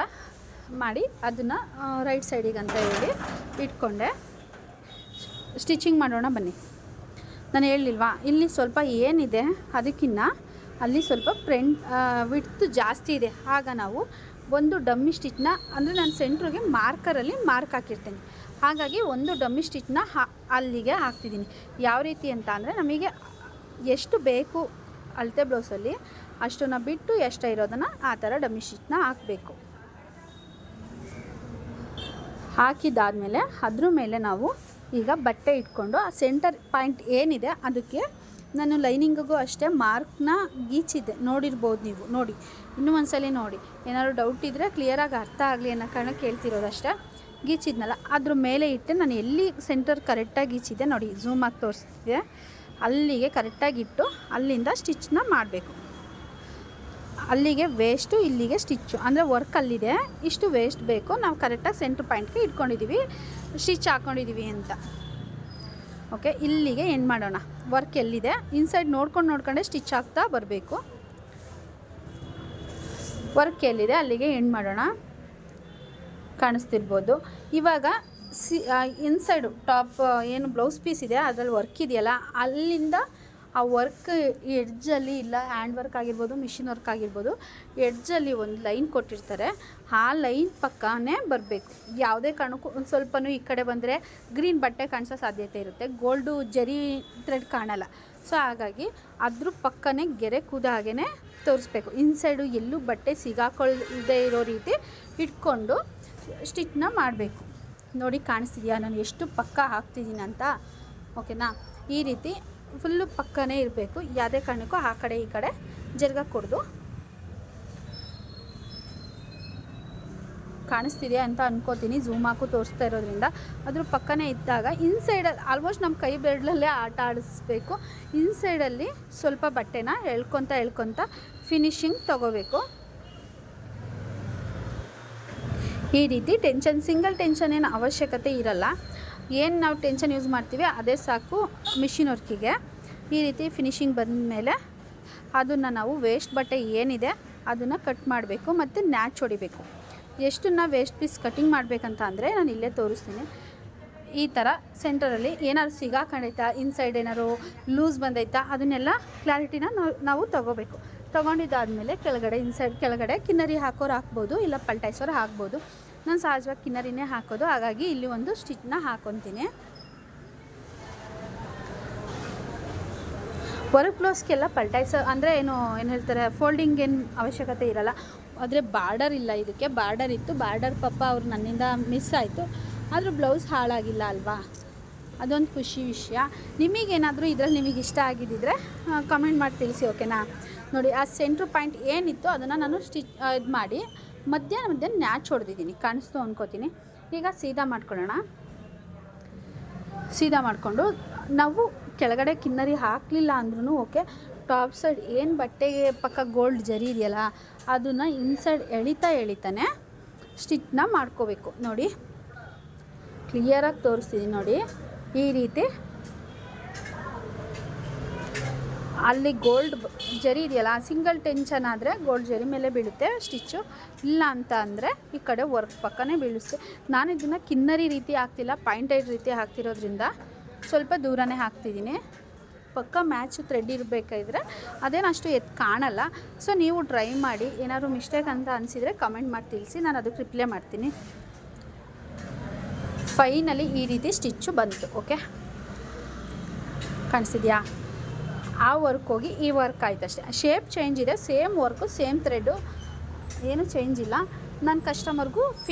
S2: ಮಾಡಿ ಅದನ್ನು ರೈಟ್ ಸೈಡಿಗೆ ಅಂತ ಹೇಳಿ ಇಟ್ಕೊಂಡೆ. ಸ್ಟಿಚಿಂಗ್ ಮಾಡೋಣ ಬನ್ನಿ. ನಾನು ಹೇಳಿಲ್ವಾ, ಇಲ್ಲಿ ಸ್ವಲ್ಪ ಏನಿದೆ ಅದಕ್ಕಿಂತ ಅಲ್ಲಿ ಸ್ವಲ್ಪ ವಿಡ್ತ್ ಜಾಸ್ತಿ ಇದೆ. ಆಗ ನಾವು ಒಂದು ಡಮ್ಮಿ ಸ್ಟಿಚ್ನ, ಅಂದರೆ ನಾನು ಸೆಂಟ್ರಿಗೆ ಮಾರ್ಕರಲ್ಲಿ ಮಾರ್ಕ್ ಹಾಕಿರ್ತೀನಿ, ಹಾಗಾಗಿ ಒಂದು ಡಮ್ಮಿ ಸ್ಟಿಚ್ನ ಅಲ್ಲಿಗೆ ಹಾಕ್ತಿದ್ದೀನಿ. ಯಾವ ರೀತಿ ಅಂತ ಅಂದರೆ ನಮಗೆ ಎಷ್ಟು ಬೇಕು ಅಳತೆ ಬ್ಲೌಸಲ್ಲಿ ಅಷ್ಟನ್ನು ಬಿಟ್ಟು ಎಷ್ಟು ಇರೋದನ್ನು ಆ ಥರ ಡಮ್ಮಿ ಸ್ಟಿಚ್ನ ಹಾಕಬೇಕು. ಹಾಕಿದ್ದಾದಮೇಲೆ ಅದ್ರ ಮೇಲೆ ನಾವು ಈಗ ಬಟ್ಟೆ ಇಟ್ಕೊಂಡು ಆ ಸೆಂಟರ್ ಪಾಯಿಂಟ್ ಏನಿದೆ ಅದಕ್ಕೆ ನಾನು ಲೈನಿಂಗಿಗೂ ಅಷ್ಟೇ ಮಾರ್ಕ್ನ ಗೀಚಿದ್ದೆ, ನೋಡಿರ್ಬೋದು ನೀವು. ನೋಡಿ, ಇನ್ನೂ ಒಂದ್ಸಲ ನೋಡಿ, ಏನಾದ್ರು ಡೌಟ್ ಇದ್ದರೆ ಕ್ಲಿಯರಾಗಿ ಅರ್ಥ ಆಗಲಿ ಅನ್ನೋ ಕಾರಣಕ್ಕೆ ಕೇಳ್ತಿರೋದಷ್ಟೇ. ಗೀಚಿದ್ನಲ್ಲ ಅದ್ರ ಮೇಲೆ ಇಟ್ಟು ನಾನು ಎಲ್ಲಿ ಸೆಂಟರ್ ಕರೆಕ್ಟಾಗಿ ಗೀಚಿದ್ದೆ ನೋಡಿ, ಝೂಮ್ ಆಗಿ ತೋರಿಸ್ತಿದ್ದೆ, ಅಲ್ಲಿಗೆ ಕರೆಕ್ಟಾಗಿ ಇಟ್ಟು ಅಲ್ಲಿಂದ ಸ್ಟಿಚ್ನ ಮಾಡಬೇಕು. ಅಲ್ಲಿಗೆ ವೇಸ್ಟು, ಇಲ್ಲಿಗೆ ಸ್ಟಿಚ್ಚು, ಅಂದರೆ ವರ್ಕ್ ಅಲ್ಲಿದೆ, ಇಷ್ಟು ವೇಸ್ಟ್ ಬೇಕು, ನಾವು ಕರೆಕ್ಟಾಗಿ ಸೆಂಟ್ರ್ ಪಾಯಿಂಟ್ಗೆ ಇಟ್ಕೊಂಡಿದ್ದೀವಿ, ಸ್ಟಿಚ್ ಹಾಕ್ಕೊಂಡಿದ್ದೀವಿ ಅಂತ. ಓಕೆ, ಇಲ್ಲಿಗೆ ಎಂಡ್ ಮಾಡೋಣ. ವರ್ಕ್ ಎಲ್ಲಿದೆ ಇನ್ಸೈಡ್ ನೋಡ್ಕೊಂಡೆ ಸ್ಟಿಚ್ ಹಾಕ್ತಾ ಬರಬೇಕು. ವರ್ಕ್ ಎಲ್ಲಿದೆ ಅಲ್ಲಿಗೆ ಎಂಡ್ ಮಾಡೋಣ. ಕಾಣಿಸ್ತಿರ್ಬೋದು. ಇವಾಗ ಇನ್ಸೈಡು ಟಾಪ್ ಏನು ಬ್ಲೌಸ್ ಪೀಸ್ ಇದೆ ಅದರಲ್ಲಿ ವರ್ಕ್ ಇದೆಯಲ್ಲ, ಅಲ್ಲಿಂದ ಆ ವರ್ಕ್ ಎಡ್ಜಲ್ಲಿ, ಇಲ್ಲ ಹ್ಯಾಂಡ್ ವರ್ಕ್ ಆಗಿರ್ಬೋದು, ಮಿಷಿನ್ ವರ್ಕ್ ಆಗಿರ್ಬೋದು, ಎಡ್ಜಲ್ಲಿ ಒಂದು ಲೈನ್ ಕೊಟ್ಟಿರ್ತಾರೆ, ಆ ಲೈನ್ ಪಕ್ಕನೇ ಬರಬೇಕು. ಯಾವುದೇ ಕಾರಣಕ್ಕೂ ಒಂದು ಸ್ವಲ್ಪನೂ ಈ ಕಡೆ ಬಂದರೆ ಗ್ರೀನ್ ಬಟ್ಟೆ ಕಾಣಿಸೋ ಸಾಧ್ಯತೆ ಇರುತ್ತೆ, ಗೋಲ್ಡು ಜರಿ ಥ್ರೆಡ್ ಕಾಣಲ್ಲ. ಸೊ ಹಾಗಾಗಿ ಅದ್ರ ಪಕ್ಕನೇ ಗೆರೆ ಕೂದ ಹಾಗೇ ತೋರಿಸ್ಬೇಕು. ಇನ್ಸೈಡು ಎಲ್ಲೂ ಬಟ್ಟೆ ಸಿಗಾಕೊಳ್ಳದೆ ಇರೋ ರೀತಿ ಇಟ್ಕೊಂಡು ಸ್ಟಿಚ್ನ ಮಾಡಬೇಕು. ನೋಡಿ, ಕಾಣಿಸ್ತಿದೆಯಾ ನಾನು ಎಷ್ಟು ಪಕ್ಕ ಹಾಕ್ತಿದ್ದೀನಿ ಅಂತ? ಓಕೆನಾ? ಈ ರೀತಿ ಫುಲ್ಲು ಪಕ್ಕನೇ ಇರಬೇಕು. ಯಾವುದೇ ಕಾರಣಕ್ಕೂ ಆ ಕಡೆ ಈ ಕಡೆ ಜರ್ಗ ಕೊಡ್ದು. ಕಾಣಿಸ್ತಿದೆಯಾ ಅಂತ ಅನ್ಕೋತೀನಿ, ಝೂಮ್ ಹಾಕು ತೋರಿಸ್ತಾ ಇರೋದ್ರಿಂದ. ಅದ್ರ ಪಕ್ಕನೇ ಇದ್ದಾಗ ಇನ್ಸೈಡಲ್ಲಿ ಆಲ್ಮೋಸ್ಟ್ ನಮ್ಮ ಕೈ ಬೆರಳಲ್ಲೇ ಆಟ ಆಡಿಸ್ಬೇಕು. ಇನ್ಸೈಡಲ್ಲಿ ಸ್ವಲ್ಪ ಬಟ್ಟೆನ ಎಳ್ಕೊತ ಫಿನಿಶಿಂಗ್ ತೊಗೋಬೇಕು. ಈ ರೀತಿ ಸಿಂಗಲ್ ಟೆನ್ಷನ್ ಏನು ಅವಶ್ಯಕತೆ ಇರಲ್ಲ. ಏನು ನಾವು ಟೆನ್ಷನ್ ಯೂಸ್ ಮಾಡ್ತೀವಿ ಅದೇ ಸಾಕು ಮಿಷಿನ್ ವರ್ಕಿಗೆ. ಈ ರೀತಿ ಫಿನಿಶಿಂಗ್ ಬಂದ ಮೇಲೆ ಅದನ್ನು ನಾವು ವೇಸ್ಟ್ ಬಟ್ಟೆ ಏನಿದೆ ಅದನ್ನು ಕಟ್ ಮಾಡಬೇಕು ಮತ್ತು ನ್ಯಾಚ್ ಹೊಡಿಬೇಕು. ಎಷ್ಟನ್ನ ವೇಸ್ಟ್ ಪೀಸ್ ಕಟಿಂಗ್ ಮಾಡಬೇಕಂತ ಅಂದರೆ ನಾನು ಇಲ್ಲೇ ತೋರಿಸ್ತೀನಿ. ಈ ಥರ ಸೆಂಟರಲ್ಲಿ ಏನಾದ್ರು ಸಿಗಾಕೊಂಡೈತಾ, ಇನ್ಸೈಡ್ ಏನಾದ್ರು ಲೂಸ್ ಬಂದೈತಾ, ಅದನ್ನೆಲ್ಲ ಕ್ಲಾರಿಟಿನ ನಾವು ತೊಗೋಬೇಕು. ತೊಗೊಂಡಿದ್ದಾದಮೇಲೆ ಇನ್ಸೈಡ್ ಕೆಳಗಡೆ ಕಿನ್ನರಿ ಹಾಕೋರು ಹಾಕ್ಬೋದು, ಇಲ್ಲ ಪಲ್ಟಾಯಿಸೋರು ಹಾಕ್ಬೋದು. ನಾನು ಸಹಜವಾಗಿ ಕಿನ್ನರಿನೇ ಹಾಕೋದು, ಹಾಗಾಗಿ ಇಲ್ಲಿ ಒಂದು ಸ್ಟಿಚ್ನ ಹಾಕೊತೀನಿ. ವರ್ಕ್ ಬ್ಲೌಸ್ಗೆಲ್ಲ ಪಲ್ಟಾಯಿಸೋ ಅಂದರೆ ಏನು ಹೇಳ್ತಾರೆ, ಫೋಲ್ಡಿಂಗ್ ಏನು ಅವಶ್ಯಕತೆ ಇರಲ್ಲ. ಆದರೆ ಬಾರ್ಡರ್ ಇಲ್ಲ, ಇದಕ್ಕೆ ಬಾರ್ಡರ್ ಇತ್ತು, ಬಾರ್ಡರ್ ಪಾಪ ಅವ್ರು ನನ್ನಿಂದ ಮಿಸ್ ಆಯಿತು. ಆದರೂ ಬ್ಲೌಸ್ ಹಾಳಾಗಿಲ್ಲ ಅಲ್ವಾ, ಅದೊಂದು ಖುಷಿ ವಿಷಯ. ನಿಮಗೇನಾದರೂ ಇದರಲ್ಲಿ ನಿಮಗೆ ಇಷ್ಟ ಆಗಿದ್ದಿದ್ರೆ ಕಮೆಂಟ್ ಮಾಡಿ ತಿಳಿಸಿ, ಓಕೆನಾ? ನೋಡಿ, ಆ ಸೆಂಟ್ರ್ ಪಾಯಿಂಟ್ ಏನಿತ್ತು ಅದನ್ನು ನಾನು ಇದು ಮಾಡಿ ಮಧ್ಯ ನ್ಯಾಚ್ ಹೊಡೆದಿದ್ದೀನಿ, ಕಾಣಿಸ್ತು ಅನ್ಕೋತೀನಿ. ಈಗ ಸೀದಾ ಮಾಡ್ಕೊಳ್ಳೋಣ. ಸೀದಾ ಮಾಡಿಕೊಂಡು ನಾವು ಕೆಳಗಡೆ ಕಿನ್ನರಿ ಹಾಕಲಿಲ್ಲ ಅಂದ್ರೂ ಓಕೆ, ಟಾಪ್ ಸೈಡ್ ಏನು ಬಟ್ಟೆಗೆ ಪಕ್ಕ ಗೋಲ್ಡ್ ಜರಿ ಇದೆಯಲ್ಲ ಅದನ್ನು ಇನ್ಸೈಡ್ ಎಳಿತಾನೆ ಸ್ಟಿಚ್ನ ಮಾಡ್ಕೋಬೇಕು. ನೋಡಿ, ಕ್ಲಿಯರಾಗಿ ತೋರಿಸ್ತೀನಿ ನೋಡಿ. ಈ ರೀತಿ ಅಲ್ಲಿ ಗೋಲ್ಡ್ ಜರಿ ಇದೆಯಲ್ಲ, ಸಿಂಗಲ್ ಟೆನ್ಷನ್ ಆದರೆ ಗೋಲ್ಡ್ ಜರಿ ಮೇಲೆ ಬೀಳುತ್ತೆ ಸ್ಟಿಚ್ಚು, ಇಲ್ಲ ಅಂತ ಅಂದರೆ ಈ ಕಡೆ ವರ್ಕ್ ಪಕ್ಕನೇ ಬೀಳಿಸುತ್ತೆ. ನಾನು ಇದನ್ನು ಕಿನ್ನರಿ ರೀತಿ ಹಾಕ್ತಿಲ್ಲ, ಪಾಯಿಂಟೆಡ್ ರೀತಿ ಹಾಕ್ತಿರೋದ್ರಿಂದ ಸ್ವಲ್ಪ ದೂರನೇ ಹಾಕ್ತಿದ್ದೀನಿ. ಪಕ್ಕ ಮ್ಯಾಚ್ ಥ್ರೆಡ್ ಇರಬೇಕಾದ್ರೆ ಅದೇನು ಅಷ್ಟು ಕಾಣಲ್ಲ. ಸೊ ನೀವು ಟ್ರೈ ಮಾಡಿ, ಏನಾದರೂ ಮಿಸ್ಟೇಕ್ ಅಂತ ಅನಿಸಿದರೆ ಕಮೆಂಟ್ ಮಾಡಿ ತಿಳಿಸಿ, ನಾನು ಅದಕ್ಕೆ ರಿಪ್ಲೈ ಮಾಡ್ತೀನಿ. ಫೈನಲಿ ಈ ರೀತಿ ಸ್ಟಿಚ್ಚು ಬಂತು. ಓಕೆ, ಕಾಣಿಸಿದ್ಯಾ? ಆ ವರ್ಕ್ ಹೋಗಿ ಈ ವರ್ಕ್ ಆಯ್ತು ಅಷ್ಟೇ. ಶೇಪ್ ಚೇಂಜ್ ಇದೆ, ಸೇಮ್ ವರ್ಕು ಸೇಮ್ ಥ್ರೆಡ್ಡು, ಏನು ಚೇಂಜ್ ಇಲ್ಲ. ನಾನು ಕಸ್ಟಮರ್ಗೂ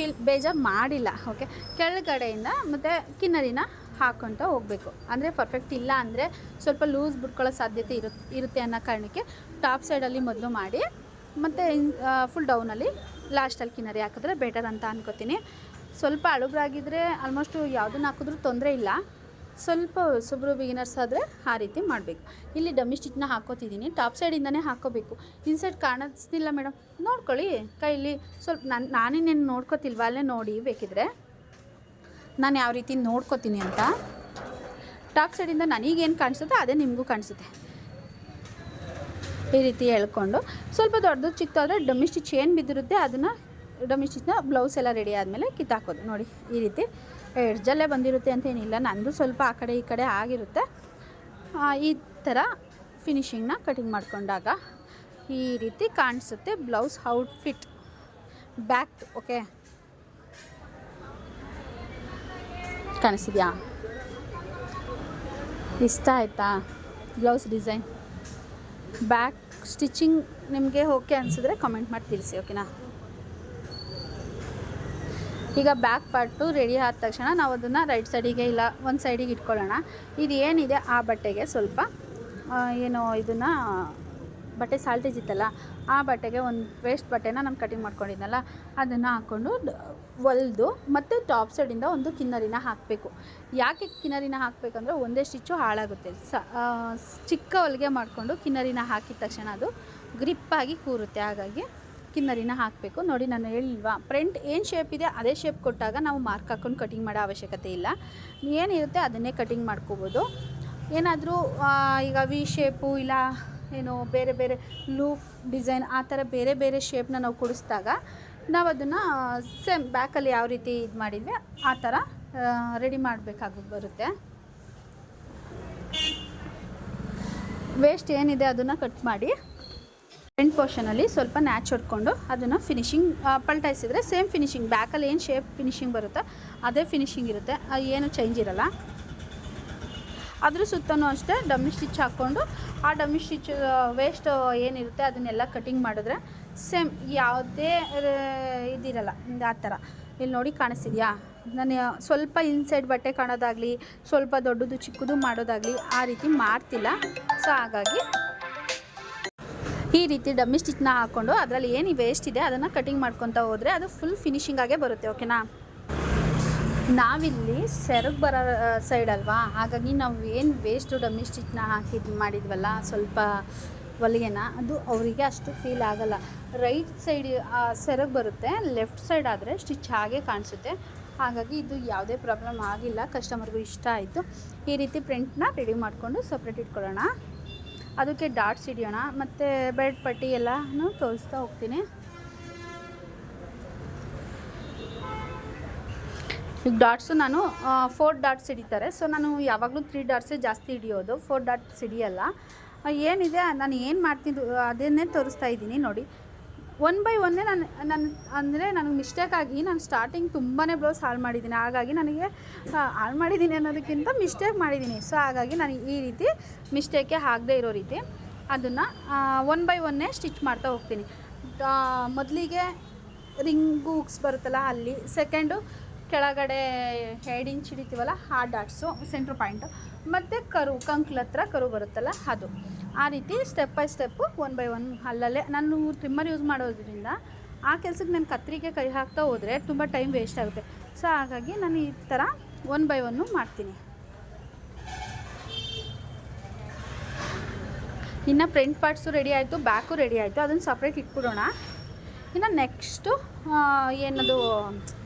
S2: ಬೇಜಾರು ಮಾಡಿಲ್ಲ. ಓಕೆ, ಕೆಳಗಡೆಯಿಂದ ಮತ್ತು ಕಿನ್ನರಿನ ಹಾಕ್ಕೊತ ಹೋಗಬೇಕು. ಅಂದರೆ ಪರ್ಫೆಕ್ಟ್ ಇಲ್ಲ ಅಂದರೆ ಸ್ವಲ್ಪ ಲೂಸ್ ಬಿಟ್ಕೊಳ್ಳೋ ಸಾಧ್ಯತೆ ಇರುತ್ತೆ ಅನ್ನೋ ಕಾರಣಕ್ಕೆ ಟಾಪ್ ಸೈಡಲ್ಲಿ ಮೊದಲು ಮಾಡಿ ಮತ್ತು ಫುಲ್ ಡೌನಲ್ಲಿ ಲಾಸ್ಟಲ್ಲಿ ಕಿನ್ನರಿ ಹಾಕಿದ್ರೆ ಬೆಟರ್ ಅಂತ ಅನ್ಕೋತೀನಿ. ಸ್ವಲ್ಪ ಅಳುಬ್ರಾಗಿದ್ದರೆ ಆಲ್ಮೋಸ್ಟು ಯಾವುದನ್ನು ಹಾಕಿದ್ರೂ ತೊಂದರೆ ಇಲ್ಲ. ಸ್ವಲ್ಪ ಹೊಸಬ್ರು ಬಿಗಿನರ್ಸ್ ಆದರೆ ಆ ರೀತಿ ಮಾಡಬೇಕು. ಇಲ್ಲಿ ಡಮ್ಮಿ ಸ್ಟಿಚ್ನ ಹಾಕೋತಿದ್ದೀನಿ, ಟಾಪ್ ಸೈಡಿಂದನೇ ಹಾಕೋಬೇಕು. ಇನ್ಸೈಡ್ ಕಾಣಿಸ್ತಿಲ್ಲ ಮೇಡಮ್, ನೋಡ್ಕೊಳ್ಳಿ ಕೈಲಿ ಸ್ವಲ್ಪ. ನಾನೇನೇನು ನೋಡ್ಕೋತಿಲ್ವ ಅಲ್ಲೇ ನೋಡಿ, ಬೇಕಿದ್ರೆ ನಾನು ಯಾವ ರೀತಿ ನೋಡ್ಕೋತೀನಿ ಅಂತ. ಟಾಪ್ ಸೈಡಿಂದ ನನಗೇನು ಕಾಣಿಸುತ್ತೆ ಅದೇ ನಿಮಗೂ ಕಾಣಿಸುತ್ತೆ. ಈ ರೀತಿ ಎಳ್ಕೊಂಡು ಸ್ವಲ್ಪ ದೊಡ್ಡದು ಚಿಕ್ಕದಾದರೆ ಡಮ್ಮಿ ಸ್ಟಿಚ್ ಏನು ಬಿದ್ದಿರುತ್ತೆ ಅದನ್ನು ಡಮ್ಮಿ ಸ್ಟಿಚ್ನ ಬ್ಲೌಸ್ ಎಲ್ಲ ರೆಡಿ ಆದಮೇಲೆ ಕಿತ್ತಾಕೋದು. ನೋಡಿ ಈ ರೀತಿ ಎಡ್ಜಲ್ಲೇ ಬಂದಿರುತ್ತೆ ಅಂತೇನಿಲ್ಲ, ನಂದು ಸ್ವಲ್ಪ ಆ ಕಡೆ ಈ ಕಡೆ ಆಗಿರುತ್ತೆ. ಈ ಥರ ಫಿನಿಶಿಂಗ್ನ ಕಟಿಂಗ್ ಮಾಡಿಕೊಂಡಾಗ ಈ ರೀತಿ ಕಾಣಿಸುತ್ತೆ ಬ್ಲೌಸ್ ಔಟ್ಫಿಟ್ ಬ್ಯಾಕ್. ಓಕೆ, ಕಾಣಿಸಿದ್ಯಾ? ಇಷ್ಟ ಆಯಿತಾ ಬ್ಲೌಸ್ ಡಿಸೈನ್? ಬ್ಯಾಕ್ ಸ್ಟಿಚಿಂಗ್ ನಿಮಗೆ ಓಕೆ ಅನಿಸಿದ್ರೆ ಕಮೆಂಟ್ ಮಾಡಿ ತಿಳಿಸಿ, ಓಕೆನಾ? ಈಗ ಬ್ಯಾಕ್ ಪಾರ್ಟು ರೆಡಿ ಆದ ತಕ್ಷಣ ನಾವು ಅದನ್ನು ರೈಟ್ ಸೈಡಿಗೆ ಇಲ್ಲ ಒಂದು ಸೈಡಿಗೆ ಇಟ್ಕೊಳ್ಳೋಣ. ಇದು ಏನಿದೆ ಆ ಬಟ್ಟೆಗೆ ಸ್ವಲ್ಪ ಏನು ಇದನ್ನು ಬಟ್ಟೆ ಸಾಲ್ಟೇಜ್ ಇತ್ತಲ್ಲ, ಆ ಬಟ್ಟೆಗೆ ಒಂದು ವೇಸ್ಟ್ ಬಟ್ಟೆನ ನಾನು ಕಟಿಂಗ್ ಮಾಡ್ಕೊಂಡಿದ್ನಲ್ಲ ಅದನ್ನು ಹಾಕ್ಕೊಂಡು ಹೊಲ್ದು ಮತ್ತು ಟಾಪ್ ಸೈಡಿಂದ ಒಂದು ಕಿನ್ನರಿನ ಹಾಕಬೇಕು. ಯಾಕೆ ಕಿನ್ನರಿನ ಹಾಕಬೇಕಂದ್ರೆ ಒಂದೇ ಸ್ಟಿಚ್ಚು ಹಾಳಾಗುತ್ತೆ. ಚಿಕ್ಕ ಹೊಲಿಗೆ ಮಾಡಿಕೊಂಡು ಕಿನ್ನರಿನ ಹಾಕಿದ ತಕ್ಷಣ ಅದು ಗ್ರಿಪ್ಪಾಗಿ ಕೂರುತ್ತೆ, ಹಾಗಾಗಿ ಕಿನ್ನರಿನ ಹಾಕಬೇಕು. ನೋಡಿ ನಾನು ಹೇಳಿಲ್ವಾ, ಫ್ರಂಟ್ ಏನು ಶೇಪ್ ಇದೆ ಅದೇ ಶೇಪ್ ಕೊಟ್ಟಾಗ ನಾವು ಮಾರ್ಕ್ ಹಾಕ್ಕೊಂಡು ಕಟಿಂಗ್ ಮಾಡೋ ಅವಶ್ಯಕತೆ ಇಲ್ಲ. ಏನಿರುತ್ತೆ ಅದನ್ನೇ ಕಟಿಂಗ್ ಮಾಡ್ಕೋಬೋದು. ಏನಾದರೂ ಈಗ ವಿ ಶೇಪು ಇಲ್ಲ ಏನು ಬೇರೆ ಬೇರೆ ಲೂಪ್ ಡಿಸೈನ್ ಆ ಥರ ಬೇರೆ ಬೇರೆ ಶೇಪ್ನ ನಾವು ಕೊಡಿಸಿದಾಗ ನಾವು ಅದನ್ನು ಸೇಮ್ ಬ್ಯಾಕಲ್ಲಿ ಯಾವ ರೀತಿ ಇದು ಮಾಡಿದ್ವಿ ಆ ಥರ ರೆಡಿ ಮಾಡಬೇಕಾಗಿ ಬರುತ್ತೆ. ವೇಸ್ಟ್ ಏನಿದೆ ಅದನ್ನು ಕಟ್ ಮಾಡಿ ಫ್ರಂಟ್ ಪೋರ್ಷನಲ್ಲಿ ಸ್ವಲ್ಪ ನ್ಯಾಚ್ ಹೊಡ್ಕೊಂಡು ಅದನ್ನು ಫಿನಿಶಿಂಗ್ ಪಲ್ಟಾಯಿಸಿದ್ರೆ ಸೇಮ್ ಫಿನಿಶಿಂಗ್, ಬ್ಯಾಕಲ್ಲಿ ಏನು ಶೇಪ್ ಫಿನಿಶಿಂಗ್ ಬರುತ್ತೋ ಅದೇ ಫಿನಿಶಿಂಗ್ ಇರುತ್ತೆ, ಏನು ಚೇಂಜ್ ಇರಲ್ಲ. ಅದ್ರ ಸುತ್ತಲೂ ಅಷ್ಟೇ ಡಮ್ಮಿ ಸ್ಟಿಚ್ ಹಾಕ್ಕೊಂಡು ಆ ಡಮ್ಮಿ ಸ್ಟಿಚ್ ವೇಸ್ಟ್ ಏನಿರುತ್ತೆ ಅದನ್ನೆಲ್ಲ ಕಟಿಂಗ್ ಮಾಡಿದ್ರೆ ಸೇಮ್ ಯಾವುದೇ ಇದಿರಲ್ಲ ಆ ಥರ. ಇಲ್ಲಿ ನೋಡಿ ಕಾಣಿಸ್ತಿದೆಯಾ, ನಾನು ಸ್ವಲ್ಪ ಇನ್ಸೈಡ್ ಬಟ್ಟೆ ಕಾಣೋದಾಗಲಿ ಸ್ವಲ್ಪ ದೊಡ್ಡದು ಚಿಕ್ಕದು ಮಾಡೋದಾಗಲಿ ಆ ರೀತಿ ಮಾಡ್ತಿಲ್ಲ. ಸೊ ಹಾಗಾಗಿ ಈ ರೀತಿ ಡಮ್ಮಿ ಸ್ಟಿಚ್ನ ಹಾಕ್ಕೊಂಡು ಅದರಲ್ಲಿ ಏನು ವೇಸ್ಟ್ ಇದೆ ಅದನ್ನು ಕಟಿಂಗ್ ಮಾಡ್ಕೊತಾ ಹೋದರೆ ಅದು ಫುಲ್ ಫಿನಿಶಿಂಗಾಗೇ ಬರುತ್ತೆ, ಓಕೆನಾ? ನಾವಿಲ್ಲಿ ಸೆರಗು ಬರೋ ಸೈಡ್ ಅಲ್ವಾ, ಹಾಗಾಗಿ ನಾವು ಏನು ವೇಸ್ಟು ಡಮ್ಮಿ ಸ್ಟಿಚ್ನ ಹಾಕಿದ್ದು ಮಾಡಿದ್ವಲ್ಲ ಸ್ವಲ್ಪ ಹೊಲಿಗೆನ, ಅದು ಅವರಿಗೆ ಅಷ್ಟು ಫೀಲ್ ಆಗೋಲ್ಲ. ರೈಟ್ ಸೈಡ್ ಸೆರಗು ಬರುತ್ತೆ, ಲೆಫ್ಟ್ ಸೈಡ್ ಆದರೆ ಸ್ಟಿಚ್ ಹಾಗೆ ಕಾಣಿಸುತ್ತೆ. ಹಾಗಾಗಿ ಇದು ಯಾವುದೇ ಪ್ರಾಬ್ಲಮ್ ಆಗಿಲ್ಲ, ಕಸ್ಟಮರ್ಗೂ ಇಷ್ಟ ಆಯಿತು. ಈ ರೀತಿ ಪ್ರಿಂಟ್ನ ರೆಡಿ ಮಾಡಿಕೊಂಡು ಸಪ್ರೇಟ್ ಇಟ್ಕೊಳ್ಳೋಣ. ಅದಕ್ಕೆ ಡಾಟ್ಸ್ ಹಿಡಿಯೋಣ ಮತ್ತು ಬೆಲ್ಟ್ ಪಟ್ಟಿ ಎಲ್ಲನೂ ತೋರಿಸ್ತಾ ಹೋಗ್ತೀನಿ. ಈಗ ಡಾಟ್ಸು ನಾನು 4 ಡಾಟ್ಸ್ ಹಿಡಿತಾರೆ. ಸೊ ನಾನು ಯಾವಾಗಲೂ 3 ಡಾಟ್ಸೇ ಜಾಸ್ತಿ ಹಿಡಿಯೋದು, 4 ಡಾಟ್ಸ್ ಹಿಡಿಯಲ್ಲ. ಏನಿದೆ ನಾನು ಏನು ಮಾಡ್ತಿದ್ದು ಅದನ್ನೇ ತೋರಿಸ್ತಾ ಇದ್ದೀನಿ ನೋಡಿ. 1 ಬೈ 1 ನಾನು ಅಂದರೆ ನನಗೆ ಮಿಸ್ಟೇಕಾಗಿ ನಾನು ಸ್ಟಾರ್ಟಿಂಗ್ ತುಂಬಾ ಬ್ಲೌಸ್ ಹಾಳು ಮಾಡಿದ್ದೀನಿ. ಹಾಗಾಗಿ ನನಗೆ ಹಾಳು ಮಾಡಿದ್ದೀನಿ ಅನ್ನೋದಕ್ಕಿಂತ ಮಿಸ್ಟೇಕ್ ಮಾಡಿದ್ದೀನಿ. ಸೊ ಹಾಗಾಗಿ ನಾನು ಈ ರೀತಿ ಮಿಸ್ಟೇಕೇ ಆಗದೆ ಇರೋ ರೀತಿ ಅದನ್ನು 1 ಬೈ 1 ಸ್ಟಿಚ್ ಮಾಡ್ತಾ ಹೋಗ್ತೀನಿ. ಮೊದಲಿಗೆ ರಿಂಗು ಹುಕ್ಸ್ ಬರುತ್ತಲ್ಲ ಅಲ್ಲಿ, ಸೆಕೆಂಡು ಕೆಳಗಡೆ 2 ಇಂಚ್ ಹಿಡಿತೀವಲ್ಲ ಆ ಡಾಟ್ಸು ಸೆಂಟ್ರ್ ಪಾಯಿಂಟು, ಮತ್ತು ಕಂಕ್ಲ ಹತ್ರ ಕರು ಬರುತ್ತಲ್ಲ ಅದು. ಆ ರೀತಿ ಸ್ಟೆಪ್ ಬೈ ಸ್ಟೆಪ್ಪು 1 ಬೈ 1 ಅಲ್ಲಲ್ಲೇ. ನಾನು ಟ್ರಿಮ್ಮರ್ ಯೂಸ್ ಮಾಡೋದ್ರಿಂದ ಆ ಕೆಲಸಕ್ಕೆ ನಾನು ಕತ್ರಿಗೆ ಕೈ ಹಾಕ್ತಾ ಹೋದರೆ ತುಂಬ ಟೈಮ್ ವೇಸ್ಟ್ ಆಗುತ್ತೆ. ಸೊ ಹಾಗಾಗಿ ನಾನು ಈ ಥರ 1 ಬೈ 1 ಮಾಡ್ತೀನಿ. ಇನ್ನು ಫ್ರಂಟ್ ಪಾರ್ಟ್ಸು ರೆಡಿ ಆಯಿತು, ಬ್ಯಾಕು ರೆಡಿ ಆಯಿತು, ಅದನ್ನು ಸಪ್ರೇಟ್ ಇಟ್ಬಿಡೋಣ. ಇನ್ನು ನೆಕ್ಸ್ಟು ಏನದು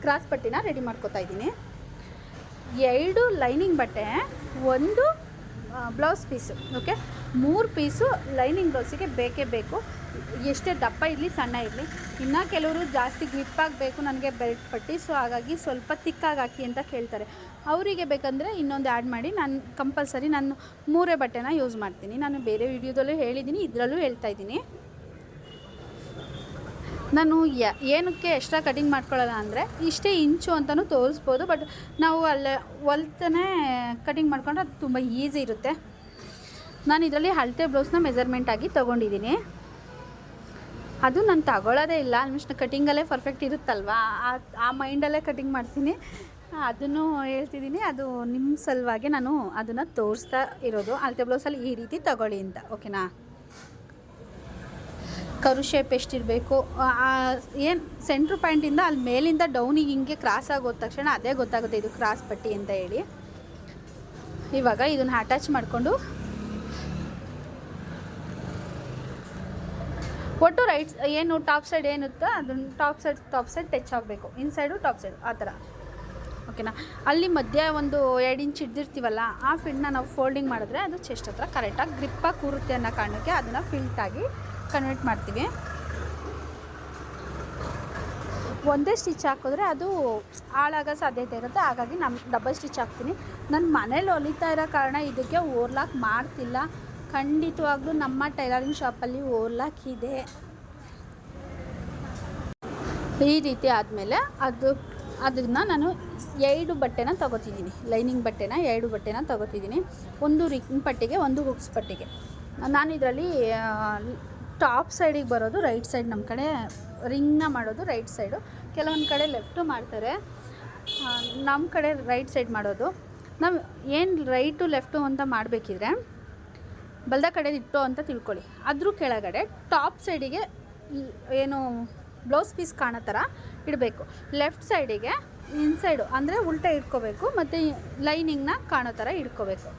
S2: ಕ್ರಾಸ್ ಪಟ್ಟಿನ ರೆಡಿ ಮಾಡ್ಕೋತಾ ಇದ್ದೀನಿ. 2 ಲೈನಿಂಗ್ ಬಟ್ಟೆ, 1 blouse piece, okay? 3 piece lining ಬ್ಲೌಸಿಗೆ ಬೇಕೇ ಬೇಕು, ಎಷ್ಟೇ ದಪ್ಪ ಇರಲಿ ಸಣ್ಣ ಇರಲಿ. ಇನ್ನು ಕೆಲವರು ಜಾಸ್ತಿ ಗ್ರಿಪ್ಪಾಗಿ ಬೇಕು ನನಗೆ ಬೆಲ್ಟ್ ಪಟ್ಟಿ, ಸೊ ಹಾಗಾಗಿ ಸ್ವಲ್ಪ ತಿಕ್ಕಾಗಿ ಹಾಕಿ ಅಂತ ಕೇಳ್ತಾರೆ. ಅವರಿಗೆ ಬೇಕಂದರೆ ಇನ್ನೊಂದು ಆ್ಯಡ್ ಮಾಡಿ. ನಾನು ಕಂಪಲ್ಸರಿ ನಾನು 3 ಬಟ್ಟೆನ ಯೂಸ್ ಮಾಡ್ತೀನಿ. ನಾನು ಬೇರೆ ವಿಡಿಯೋದಲ್ಲೂ ಹೇಳಿದ್ದೀನಿ, ಇದರಲ್ಲೂ ಹೇಳ್ತಾ ಇದ್ದೀನಿ. ನಾನು ಏನಕ್ಕೆ ಎಕ್ಸ್ಟ್ರಾ ಕಟಿಂಗ್ ಮಾಡ್ಕೊಳ್ಳಲ್ಲ ಅಂದರೆ ಇಷ್ಟೇ ಇಂಚು ಅಂತಲೂ ತೋರಿಸ್ಬೋದು, ಬಟ್ ನಾವು ಅಲ್ಲೇ ಹೊಲ್ತನೇ ಕಟಿಂಗ್ ಮಾಡ್ಕೊಂಡ್ರೆ ಅದು ತುಂಬ ಈಸಿ ಇರುತ್ತೆ. ನಾನು ಇದರಲ್ಲಿ ಅಳತೆ ಬ್ಲೌಸ್ನ ಮೆಜರ್ಮೆಂಟಾಗಿ ತೊಗೊಂಡಿದ್ದೀನಿ. ಅದು ನಾನು ತಗೊಳ್ಳೋದೇ ಇಲ್ಲ, ಆಲ್ಮೋಸ್ಟ್ ಕಟಿಂಗಲ್ಲೇ ಪರ್ಫೆಕ್ಟ್ ಇರುತ್ತಲ್ವ, ಆ ಮೈಂಡಲ್ಲೇ ಕಟಿಂಗ್ ಮಾಡ್ತೀನಿ. ಅದನ್ನು ಹೇಳ್ತಿದ್ದೀನಿ, ಅದು ನಿಮ್ಮ ಸಲುವಾಗಿ ನಾನು ಅದನ್ನು ತೋರಿಸ್ತಾ ಇರೋದು. ಅಳತೆ ಬ್ಲೌಸಲ್ಲಿ ಈ ರೀತಿ ತಗೊಳ್ಳಿ ಅಂತ, ಓಕೆನಾ? ಕರು ಶೇಪ್ ಎಷ್ಟಿರಬೇಕು, ಏನು ಸೆಂಟ್ರ್ ಪಾಯಿಂಟಿಂದ ಅಲ್ಲಿ ಮೇಲಿಂದ ಡೌನಿಗೆ ಹಿಂಗೆ ಕ್ರಾಸ್ ಆಗೋದ ತಕ್ಷಣ ಅದೇ ಗೊತ್ತಾಗುತ್ತೆ ಇದು ಕ್ರಾಸ್ ಪಟ್ಟಿ ಅಂತ ಹೇಳಿ. ಇವಾಗ ಇದನ್ನು ಅಟ್ಯಾಚ್ ಮಾಡಿಕೊಂಡು ಒಟ್ಟು ರೈಟ್ ಏನು ಟಾಪ್ ಸೈಡ್ ಏನುತ್ತೋ ಅದನ್ನು ಟಾಪ್ ಸೈಡ್ ಟಚ್ ಆಗಬೇಕು, ಇನ್ಸೈಡು ಟಾಪ್ ಸೈಡ್ ಆ ಥರ, ಓಕೆನಾ? ಅಲ್ಲಿ ಮಧ್ಯೆ ಒಂದು 2 ಇಂಚ್ ಹಿಡ್ದಿರ್ತೀವಲ್ಲ ಆ ಫಿಲ್ನ ನಾವು ಫೋಲ್ಡಿಂಗ್ ಮಾಡಿದ್ರೆ ಅದು ಚೆಸ್ಟ್ ಹತ್ರ ಕರೆಕ್ಟಾಗಿ ಗ್ರಿಪ್ಪಾಗಿ ಕೂರುತ್ತೆ ಅನ್ನೋ ಕಾರಣಕ್ಕೆ ಅದನ್ನು ಫಿಲ್ಟಾಗಿ ಕನ್ವರ್ಟ್ ಮಾಡ್ತೀವಿ. ಒಂದೇ ಸ್ಟಿಚ್ ಹಾಕಿದ್ರೆ ಅದು ಹಾಳಾಗೋ ಸಾಧ್ಯತೆ ಇರುತ್ತೆ. ಹಾಗಾಗಿ ಡಬಲ್ ಸ್ಟಿಚ್ ಹಾಕ್ತೀನಿ. ನಾನು ಮನೇಲಿ ಹೊಲಿತಾ ಇರೋ ಕಾರಣ ಇದಕ್ಕೆ ಓರ್ಲಾಕ್ ಮಾಡ್ತಿಲ್ಲ. ಖಂಡಿತವಾಗ್ಲೂ ನಮ್ಮ ಟೈಲರಿಂಗ್ ಶಾಪಲ್ಲಿ ಓರ್ಲಾಕ್ ಇದೆ. ಈ ರೀತಿ ಆದಮೇಲೆ ಅದನ್ನು ನಾನು 2 ಬಟ್ಟೆನ ತೊಗೋತಿದ್ದೀನಿ. ಲೈನಿಂಗ್ ಬಟ್ಟೆನ 2 ಬಟ್ಟೆನ ತೊಗೋತಿದ್ದೀನಿ. ಒಂದು ರಿಂಗ್ ಪಟ್ಟಿಗೆ, ಒಂದು ಹುಕ್ಸ್ ಪಟ್ಟಿಗೆ. ನಾನು ಇದರಲ್ಲಿ ಟಾಪ್ ಸೈಡಿಗೆ ಬರೋದು ರೈಟ್ ಸೈಡ್, ನಮ್ಮ ಕಡೆ ರಿಂಗ್ನ ಮಾಡೋದು ರೈಟ್ ಸೈಡು, ಕೆಲವೊಂದು ಕಡೆ ಲೆಫ್ಟು ಮಾಡ್ತಾರೆ, ನಮ್ಮ ಕಡೆ ರೈಟ್ ಸೈಡ್ ಮಾಡೋದು. ನಾವು ಏನು ರೈಟು ಲೆಫ್ಟು ಅಂತ ಮಾಡಬೇಕಿದ್ರೆ ಬಲ್ದ ಕಡೆ ಇಟ್ಟು ಅಂತ ತಿಳ್ಕೊಳ್ಳಿ. ಅದ್ರ ಕೆಳಗಡೆ ಟಾಪ್ ಸೈಡಿಗೆ ಏನು ಬ್ಲೌಸ್ ಪೀಸ್ ಕಾಣೋ ಥರ ಇಡಬೇಕು. ಲೆಫ್ಟ್ ಸೈಡಿಗೆ ಇನ್ಸೈಡು ಅಂದರೆ ಉಲ್ಟಾ ಇಟ್ಕೋಬೇಕು, ಮತ್ತು ಲೈನಿಂಗ್ನ ಕಾಣೋ ಥರ ಇಟ್ಕೋಬೇಕು.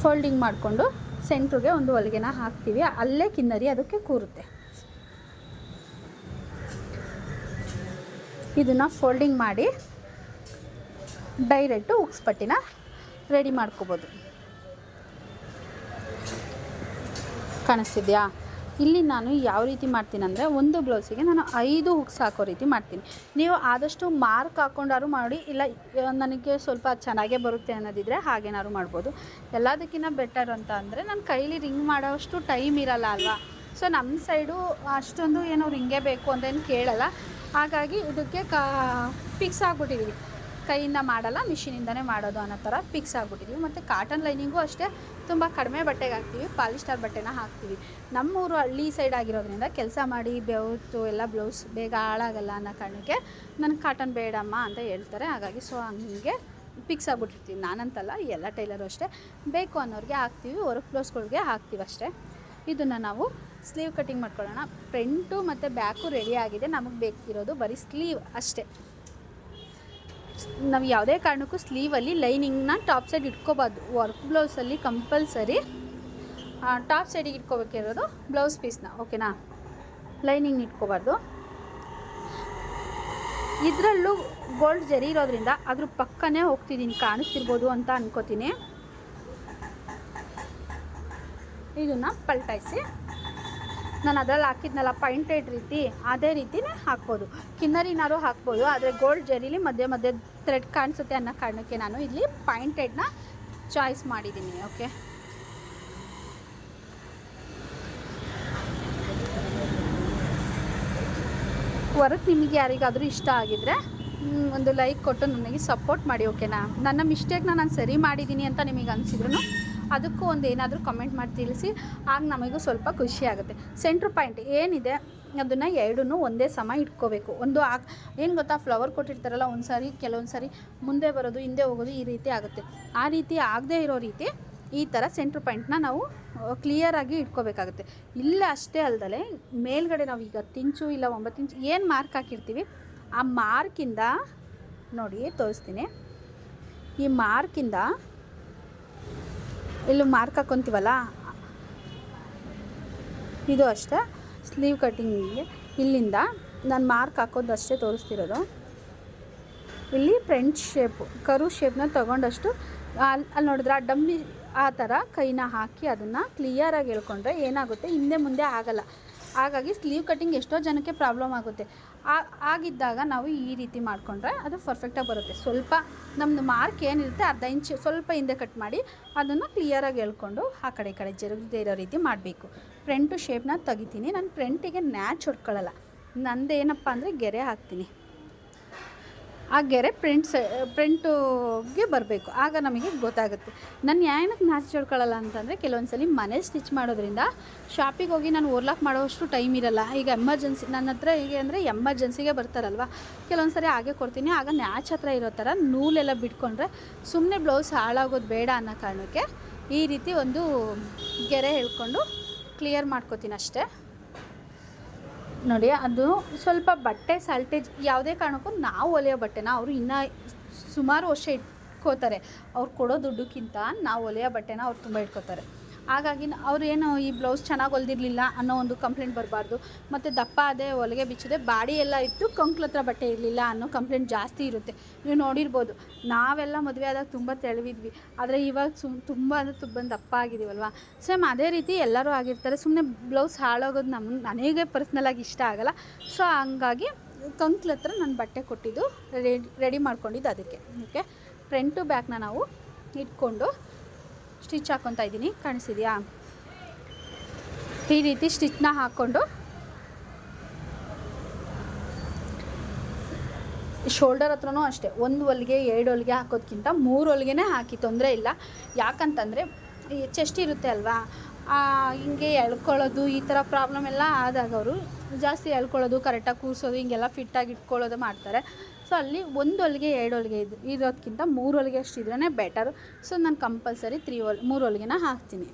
S2: ಫೋಲ್ಡಿಂಗ್ ಮಾಡಿಕೊಂಡು ಸೆಂಟ್ರಿಗೆ ಒಂದು ಹೊಲಿಗೆನ ಹಾಕ್ತೀವಿ. ಅಲ್ಲೇ ಕಿನ್ನರಿ ಅದಕ್ಕೆ ಕೂರುತ್ತೆ. ಇದನ್ನು ಫೋಲ್ಡಿಂಗ್ ಮಾಡಿ ಡೈರೆಕ್ಟು ಹುಕ್ಸ್ ಪಟ್ಟಿನ ರೆಡಿ ಮಾಡ್ಕೋಬೋದು. ಕಾಣಿಸ್ತಿದೆಯಾ? ಇಲ್ಲಿ ನಾನು ಯಾವ ರೀತಿ ಮಾಡ್ತೀನಿ ಅಂದರೆ, ಒಂದು ಬ್ಲೌಸಿಗೆ ನಾನು 5 ಹುಕ್ಸ್ ಹಾಕೋ ರೀತಿ ಮಾಡ್ತೀನಿ. ನೀವು ಆದಷ್ಟು ಮಾರ್ಕ್ ಹಾಕ್ಕೊಂಡಾರು ಮಾಡಿ, ಇಲ್ಲ ನನಗೆ ಸ್ವಲ್ಪ ಚೆನ್ನಾಗೇ ಬರುತ್ತೆ ಅನ್ನೋದಿದ್ರೆ ಹಾಗೇನಾದ್ರು ಮಾಡ್ಬೋದು. ಎಲ್ಲದಕ್ಕಿಂತ ಬೆಟರ್ ಅಂತ ಅಂದರೆ, ನನ್ನ ಕೈಲಿ ರಿಂಗ್ ಮಾಡೋಷ್ಟು ಟೈಮ್ ಇರಲ್ಲ ಅಲ್ವಾ. ಸೊ ನಮ್ಮ ಸೈಡು ಅಷ್ಟೊಂದು ಏನೋ ರಿಂಗೇ ಬೇಕು ಅಂತೇನು ಕೇಳಲ್ಲ. ಹಾಗಾಗಿ ಇದಕ್ಕೆ ಫಿಕ್ಸ್ ಆಗಿಬಿಟ್ಟಿದ್ದೀವಿ. ಕೈಯಿಂದ ಮಾಡಲ್ಲ, ಮಿಷಿನಿಂದನೇ ಮಾಡೋದು ಅನ್ನೋ ಥರ ಫಿಕ್ಸ್ ಆಗಿಬಿಟ್ಟಿದ್ದೀವಿ. ಮತ್ತು ಕಾಟನ್ ಲೈನಿಂಗು ಅಷ್ಟೇ ತುಂಬ ಕಡಿಮೆ ಬಟ್ಟೆಗೆ ಹಾಕ್ತೀವಿ, ಪಾಲಿಸ್ಟರ್ ಬಟ್ಟೆನ ಹಾಕ್ತೀವಿ. ನಮ್ಮೂರು ಹಳ್ಳಿ ಸೈಡ್ ಆಗಿರೋದ್ರಿಂದ ಕೆಲಸ ಮಾಡಿ ಬೆವತ್ತು ಎಲ್ಲ ಬ್ಲೌಸ್ ಬೇಗ ಹಾಳಾಗಲ್ಲ ಅನ್ನೋ ಕಾರಣಕ್ಕೆ ನನಗೆ ಕಾಟನ್ ಬೇಡಮ್ಮ ಅಂತ ಹೇಳ್ತಾರೆ. ಹಾಗಾಗಿ ಸೊ ಹಂಗೆ ಫಿಕ್ಸ್ ಆಗಿಬಿಟ್ಟಿರ್ತೀವಿ. ನಾನಂತಲ್ಲ, ಎಲ್ಲ ಟೈಲರು ಅಷ್ಟೇ. ಬೇಕು ಅನ್ನೋರಿಗೆ ಹಾಕ್ತೀವಿ, ವರ್ಕ್ ಬ್ಲೌಸ್ಗಳಿಗೆ ಹಾಕ್ತೀವಿ ಅಷ್ಟೇ. ಇದನ್ನು ನಾವು ಸ್ಲೀವ್ ಕಟ್ಟಿಂಗ್ ಮಾಡ್ಕೊಳ್ಳೋಣ. ಫ್ರಂಟು ಮತ್ತು ಬ್ಯಾಕು ರೆಡಿ ಆಗಿದೆ. ನಮಗೆ ಬೇಕಿರೋದು ಬರೀ ಸ್ಲೀವ್ ಅಷ್ಟೇ. ನಾವು ಯಾವುದೇ ಕಾರಣಕ್ಕೂ ಸ್ಲೀವಲ್ಲಿ ಲೈನಿಂಗ್ನ ಟಾಪ್ ಸೈಡ್ ಇಟ್ಕೋಬಾರ್ದು. ವರ್ಕ್ ಬ್ಲೌಸಲ್ಲಿ ಕಂಪಲ್ಸರಿ ಟಾಪ್ ಸೈಡಿಗೆ ಇಟ್ಕೋಬೇಕಿರೋದು ಬ್ಲೌಸ್ ಪೀಸ್ನ, ಓಕೆನಾ? ಲೈನಿಂಗ್ ಇಟ್ಕೋಬಾರ್ದು. ಇದರಲ್ಲೂ ಗೋಲ್ಡ್ ಜರಿ ಇರೋದ್ರಿಂದ ಅದ್ರ ಪಕ್ಕನೇ ಹೋಗ್ತಿದ್ದೀನಿ, ಕಾಣಿಸ್ತಿರ್ಬೋದು ಅಂತ ಅನ್ಕೋತೀನಿ. ಇದನ್ನು ಪಲ್ಟಾಯಿಸಿ ನಾನು ಅದರಲ್ಲಿ ಹಾಕಿದ್ನಲ್ಲ ಪಾಯಿಂಟೆಡ್ ರೀತಿ, ಅದೇ ರೀತಿನೇ ಹಾಕ್ಬೋದು. ಕಿನ್ನರಿನಾರು ಹಾಕ್ಬೋದು, ಆದರೆ ಗೋಲ್ಡ್ ಜರೀಲಿ ಮಧ್ಯೆ ಮಧ್ಯೆ ಥ್ರೆಡ್ ಕಾಣಿಸುತ್ತೆ ಅನ್ನೋ ಕಾರಣಕ್ಕೆ ನಾನು ಇಲ್ಲಿ ಪಾಯಿಂಟೆಡ್ನ ಚಾಯ್ಸ್ ಮಾಡಿದ್ದೀನಿ. ಓಕೆ, ವರ್ಕ್ ನಿಮಗೆ ಯಾರಿಗಾದರೂ ಇಷ್ಟ ಆಗಿದ್ದರೆ ಒಂದು ಲೈಕ್ ಕೊಟ್ಟು ನನಗೆ ಸಪೋರ್ಟ್ ಮಾಡಿ, ಓಕೆನಾ? ನನ್ನ ಮಿಸ್ಟೇಕ್ನ ನಾನು ಸರಿ ಮಾಡಿದ್ದೀನಿ ಅಂತ ನಿಮಗೆ ಅನಿಸಿದ್ರು ಅದಕ್ಕೂ ಒಂದು ಏನಾದರೂ ಕಮೆಂಟ್ ಮಾಡಿ ತಿಳಿಸಿ. ಆಗ ನಮಗೂ ಸ್ವಲ್ಪ ಖುಷಿ ಆಗುತ್ತೆ. ಸೆಂಟ್ರ್ ಪಾಯಿಂಟ್ ಏನಿದೆ ಅದನ್ನು ಎರಡನ್ನೂ ಒಂದೇ ಸಮ ಇಟ್ಕೋಬೇಕು. ಒಂದು ಏನು ಗೊತ್ತಾ, ಫ್ಲವರ್ ಕೊಟ್ಟಿರ್ತಾರಲ್ಲ, ಒಂದು ಸಾರಿ ಕೆಲವೊಂದು ಸಾರಿ ಮುಂದೆ ಬರೋದು ಹಿಂದೆ ಹೋಗೋದು ಈ ರೀತಿ ಆಗುತ್ತೆ. ಆ ರೀತಿ ಆಗದೇ ಇರೋ ರೀತಿ ಈ ಥರ ಸೆಂಟ್ರ್ ಪಾಯಿಂಟ್ನ ನಾವು ಕ್ಲಿಯರಾಗಿ ಇಟ್ಕೋಬೇಕಾಗುತ್ತೆ. ಇಲ್ಲ ಅಷ್ಟೇ ಅಲ್ಲದೆ ಮೇಲ್ಗಡೆ ನಾವು ಈಗ 10 ಇಂಚು ಇಲ್ಲ 9 ಇಂಚು ಏನು ಮಾರ್ಕ್ ಹಾಕಿರ್ತೀವಿ, ಆ ಮಾರ್ಕಿಂದ ನೋಡಿ ತೋರಿಸ್ತೀನಿ. ಈ ಮಾರ್ಕಿಂದ ಇಲ್ಲೂ ಮಾರ್ಕ್ ಹಾಕ್ಕೊತೀವಲ್ಲ, ಇದು ಅಷ್ಟೇ ಸ್ಲೀವ್ ಕಟ್ಟಿಂಗಿಗೆ. ಇಲ್ಲಿಂದ ನಾನು ಮಾರ್ಕ್ ಹಾಕೋದು ಅಷ್ಟೇ ತೋರಿಸ್ತಿರೋದು. ಇಲ್ಲಿ ಫ್ರಂಟ್ ಶೇಪು ಕರು ಶೇಪ್ನ ತೊಗೊಂಡಷ್ಟು ಅಲ್ಲಿ ನೋಡಿದ್ರೆ ಆ ಡಮ್ಮಿ ಆ ಥರ ಕೈನ ಹಾಕಿ ಅದನ್ನು ಕ್ಲಿಯರಾಗಿ ಹೇಳ್ಕೊಂಡ್ರೆ ಏನಾಗುತ್ತೆ, ಹಿಂದೆ ಮುಂದೆ ಆಗಲ್ಲ. ಹಾಗಾಗಿ ಸ್ಲೀವ್ ಕಟ್ಟಿಂಗ್ ಎಷ್ಟೋ ಜನಕ್ಕೆ ಪ್ರಾಬ್ಲಮ್ ಆಗುತ್ತೆ. ಆಗಿದ್ದಾಗ ನಾವು ಈ ರೀತಿ ಮಾಡಿಕೊಂಡ್ರೆ ಅದು ಪರ್ಫೆಕ್ಟಾಗಿ ಬರುತ್ತೆ. ಸ್ವಲ್ಪ ನಮ್ಮದು ಮಾರ್ಕ್ ಏನಿರುತ್ತೆ ಅರ್ಧ ಇಂಚು ಸ್ವಲ್ಪ ಹಿಂದೆ ಕಟ್ ಮಾಡಿ ಅದನ್ನು ಕ್ಲಿಯರಾಗಿ ಹೇಳ್ಕೊಂಡು ಆ ಕಡೆ ಈ ಕಡೆ ಜರುಗದೇ ಇರೋ ರೀತಿ ಮಾಡಬೇಕು. ಫ್ರಂಟು ಶೇಪ್ನ ತೆಗಿತೀನಿ. ನಾನು ಫ್ರಂಟಿಗೆ ನ್ಯಾಚ್ ಹೊಡ್ಕೊಳ್ಳಲ್ಲ. ನಂದೇನಪ್ಪ ಅಂದರೆ ಗೆರೆ ಹಾಕ್ತೀನಿ. ಆ ಗೆರೆ ಫ್ರಂಟುಗೆ ಬರಬೇಕು, ಆಗ ನಮಗೆ ಗೊತ್ತಾಗುತ್ತೆ. ನಾನು ಏನಕ್ಕೆ ನ್ಯಾಚ್ ಹೊಡ್ಕೊಳ್ಳಲ್ಲ ಅಂತಂದರೆ, ಕೆಲವೊಂದು ಸಲ ಮನೆ ಸ್ಟಿಚ್ ಮಾಡೋದ್ರಿಂದ ಶಾಪಿಗೆ ಹೋಗಿ ನಾನು ಓರ್ಲಾಕ್ ಮಾಡೋವಷ್ಟು ಟೈಮ್ ಇರಲ್ಲ. ಈಗ ಎಮರ್ಜೆನ್ಸಿ ನನ್ನ ಹತ್ರ ಹೀಗೆ ಅಂದರೆ ಎಮರ್ಜೆನ್ಸಿಗೆ ಬರ್ತಾರಲ್ವ, ಕೆಲವೊಂದು ಸರಿ ಹಾಗೆ ಕೊಡ್ತೀನಿ. ಆಗ ನ್ಯಾಚ್ ಹತ್ರ ಇರೋ ಥರ ನೂಲೆಲ್ಲ ಬಿಟ್ಕೊಂಡ್ರೆ ಸುಮ್ಮನೆ ಬ್ಲೌಸ್ ಹಾಳಾಗೋದು ಬೇಡ ಅನ್ನೋ ಕಾರಣಕ್ಕೆ ಈ ರೀತಿ ಒಂದು ಗೆರೆ ಹೇಳ್ಕೊಂಡು ಕ್ಲಿಯರ್ ಮಾಡ್ಕೋತೀನಿ ಅಷ್ಟೇ. ನೋಡಿ, ಅದು ಸ್ವಲ್ಪ ಬಟ್ಟೆ ಸಾಲ್ಟೇಜ್ ಯಾವುದೇ ಕಾರಣಕ್ಕೂ ನಾವು ಹೊಲಿಯೋ ಬಟ್ಟೆನ ಅವರು ಇನ್ನೂ ಸುಮಾರು ವರ್ಷ ಇಟ್ಕೋತಾರೆ. ಅವ್ರು ಕೊಡೋ ದುಡ್ಡಕ್ಕಿಂತ ನಾವು ಹೊಲಿಯೋ ಬಟ್ಟೆನ ಅವ್ರು ತುಂಬ ಇಟ್ಕೋತಾರೆ. ಹಾಗಾಗಿ ಅವ್ರು ಏನು ಈ ಬ್ಲೌಸ್ ಚೆನ್ನಾಗಿ ಹೊಲ್ದಿರಲಿಲ್ಲ ಅನ್ನೋ ಒಂದು ಕಂಪ್ಲೇಂಟ್ ಬರಬಾರ್ದು, ಮತ್ತು ದಪ್ಪ ಅದೇ ಹೊಲಿಗೆ ಬಿಚ್ಚಿದೆ ಬಾಡಿ ಎಲ್ಲ ಇತ್ತು ಕಂಕ್ಳ ಹತ್ರ ಬಟ್ಟೆ ಇರಲಿಲ್ಲ ಅನ್ನೋ ಕಂಪ್ಲೇಂಟ್ ಜಾಸ್ತಿ ಇರುತ್ತೆ. ನೀವು ನೋಡಿರ್ಬೋದು, ನಾವೆಲ್ಲ ಮದುವೆ ಆದಾಗ ತುಂಬ ತೆಳುವಿದ್ವಿ, ಆದರೆ ಇವಾಗ ತುಂಬ ಅಂದರೆ ತುಂಬ ದಪ್ಪ ಆಗಿದ್ದೀವಲ್ವ. ಸೇಮ್ ಅದೇ ರೀತಿ ಎಲ್ಲರೂ ಆಗಿರ್ತಾರೆ. ಸುಮ್ಮನೆ ಬ್ಲೌಸ್ ಹಾಳಾಗೋದು ನನಗೆ ಪರ್ಸ್ನಲಾಗಿ ಇಷ್ಟ ಆಗೋಲ್ಲ. ಸೊ ಹಂಗಾಗಿ ಕಂಕ್ಳ ಹತ್ರ ನಾನು ಬಟ್ಟೆ ಕೊಟ್ಟಿದ್ದು ರೆಡಿ ಮಾಡ್ಕೊಂಡಿದ್ದು ಅದಕ್ಕೆ. ಓಕೆ, ಫ್ರಂಟು ಬ್ಯಾಕ್ನ ನಾವು ಇಟ್ಕೊಂಡು ಸ್ಟಿಚ್ ಹಾಕ್ಕೊತಾ ಇದ್ದೀನಿ, ಕಾಣಿಸಿದೆಯಾ? ಈ ರೀತಿ ಸ್ಟಿಚ್ನ ಹಾಕ್ಕೊಂಡು ಶೋಲ್ಡರ್ ಹತ್ರನೂ ಅಷ್ಟೇ 1 ಹೊಲಿಗೆ 2 ಹೊಲಿಗೆ ಹಾಕೋದ್ಕಿಂತ 3 ಹೊಲಿಗೆನೇ ಹಾಕಿ, ತೊಂದರೆ ಇಲ್ಲ. ಯಾಕಂತಂದರೆ ಈ ಚೆಸ್ಟ್ ಇರುತ್ತೆ ಅಲ್ವಾ, ಹಿಂಗೆ ಎಳ್ಕೊಳ್ಳೋದು ಈ ಥರ ಪ್ರಾಬ್ಲಮ್ ಎಲ್ಲ ಆದಾಗ ಅವರು ಜಾಸ್ತಿ ಎಳ್ಕೊಳ್ಳೋದು, ಕರೆಕ್ಟಾಗಿ ಕೂರಿಸೋದು, ಹಿಂಗೆಲ್ಲ ಫಿಟ್ಟಾಗಿ ಇಟ್ಕೊಳ್ಳೋದು ಮಾಡ್ತಾರೆ. ಸೊ ಅಲ್ಲಿ 1 ಹೊಲಿಗೆ 2 ಹೊಲಿಗೆ ಇರೋದಕ್ಕಿಂತ 3 ಹೊಲಿಗೆ ಅಷ್ಟಿದ್ರೇ ಬೆಟರು. ಸೊ ನಾನು ಕಂಪಲ್ಸರಿ 3 ಹೊಲಿಗೆನ ಹಾಕ್ತೀನಿ.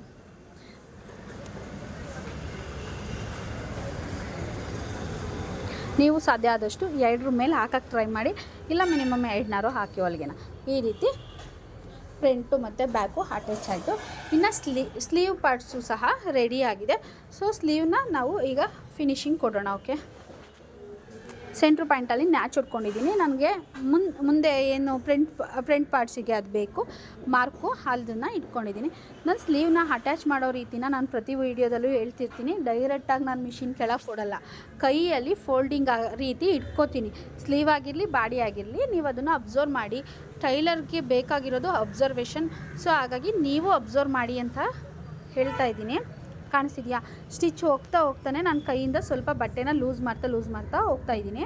S2: ನೀವು ಸಾಧ್ಯ ಆದಷ್ಟು 2 ಮೇಲೆ ಹಾಕಕ್ಕೆ ಟ್ರೈ ಮಾಡಿ, ಇಲ್ಲ ಮಿನಿಮಮ್ 2 ಹಾಕಿ ಹೊಲಿಗೆನ. ಈ ರೀತಿ ಫ್ರಂಟು ಮತ್ತು ಬ್ಯಾಕು ಅಟ್ಯಾಚ್ ಆಯಿತು. ಇನ್ನು ಸ್ಲೀವ್ ಪಾರ್ಟ್ಸು ಸಹ ರೆಡಿ ಆಗಿದೆ. ಸೊ ಸ್ಲೀವ್ನ ನಾವು ಈಗ ಫಿನಿಶಿಂಗ್ ಕೊಡೋಣ. ಓಕೆ, ಸೆಂಟ್ರ್ ಪಾಯಿಂಟಲ್ಲಿ ನ್ಯಾಚ್ ಹೊಡ್ಕೊಂಡಿದ್ದೀನಿ. ನನಗೆ ಮುಂದೆ ಏನು ಫ್ರಂಟ್ ಪಾರ್ಟ್ಸಿಗೆ ಅದು ಬೇಕು ಮಾರ್ಕು, ಅದನ್ನು ಇಟ್ಕೊಂಡಿದ್ದೀನಿ. ನಾನು ಸ್ಲೀವ್ನ ಅಟ್ಯಾಚ್ ಮಾಡೋ ರೀತಿನ ನಾನು ಪ್ರತಿ ವೀಡಿಯೋದಲ್ಲೂ ಹೇಳ್ತಿರ್ತೀನಿ. ಡೈರೆಕ್ಟಾಗಿ ನಾನು ಮಿಷಿನ್ ಕೆಳಗೆ ಕೊಡಲ್ಲ, ಕೈಯಲ್ಲಿ ಫೋಲ್ಡಿಂಗ್ ರೀತಿ ಇಟ್ಕೋತೀನಿ. ಸ್ಲೀವ್ ಆಗಿರಲಿ ಬಾಡಿ ಆಗಿರಲಿ, ನೀವು ಅದನ್ನು ಅಬ್ಸರ್ವ್ ಮಾಡಿ. ಟೈಲರ್ಗೆ ಬೇಕಾಗಿರೋದು ಅಬ್ಸರ್ವೇಷನ್. ಸೊ ಹಾಗಾಗಿ ನೀವು ಅಬ್ಸರ್ವ್ ಮಾಡಿ ಅಂತ ಹೇಳ್ತಾ ಇದ್ದೀನಿ. ಕಾಣಿಸಿದೆಯಾ? ಸ್ಟಿಚ್ ಹೋಗ್ತಾನೆ ನಾನು ಕೈಯಿಂದ ಸ್ವಲ್ಪ ಬಟ್ಟೆನ ಲೂಸ್ ಮಾಡ್ತಾ ಹೋಗ್ತಾ ಇದ್ದೀನಿ.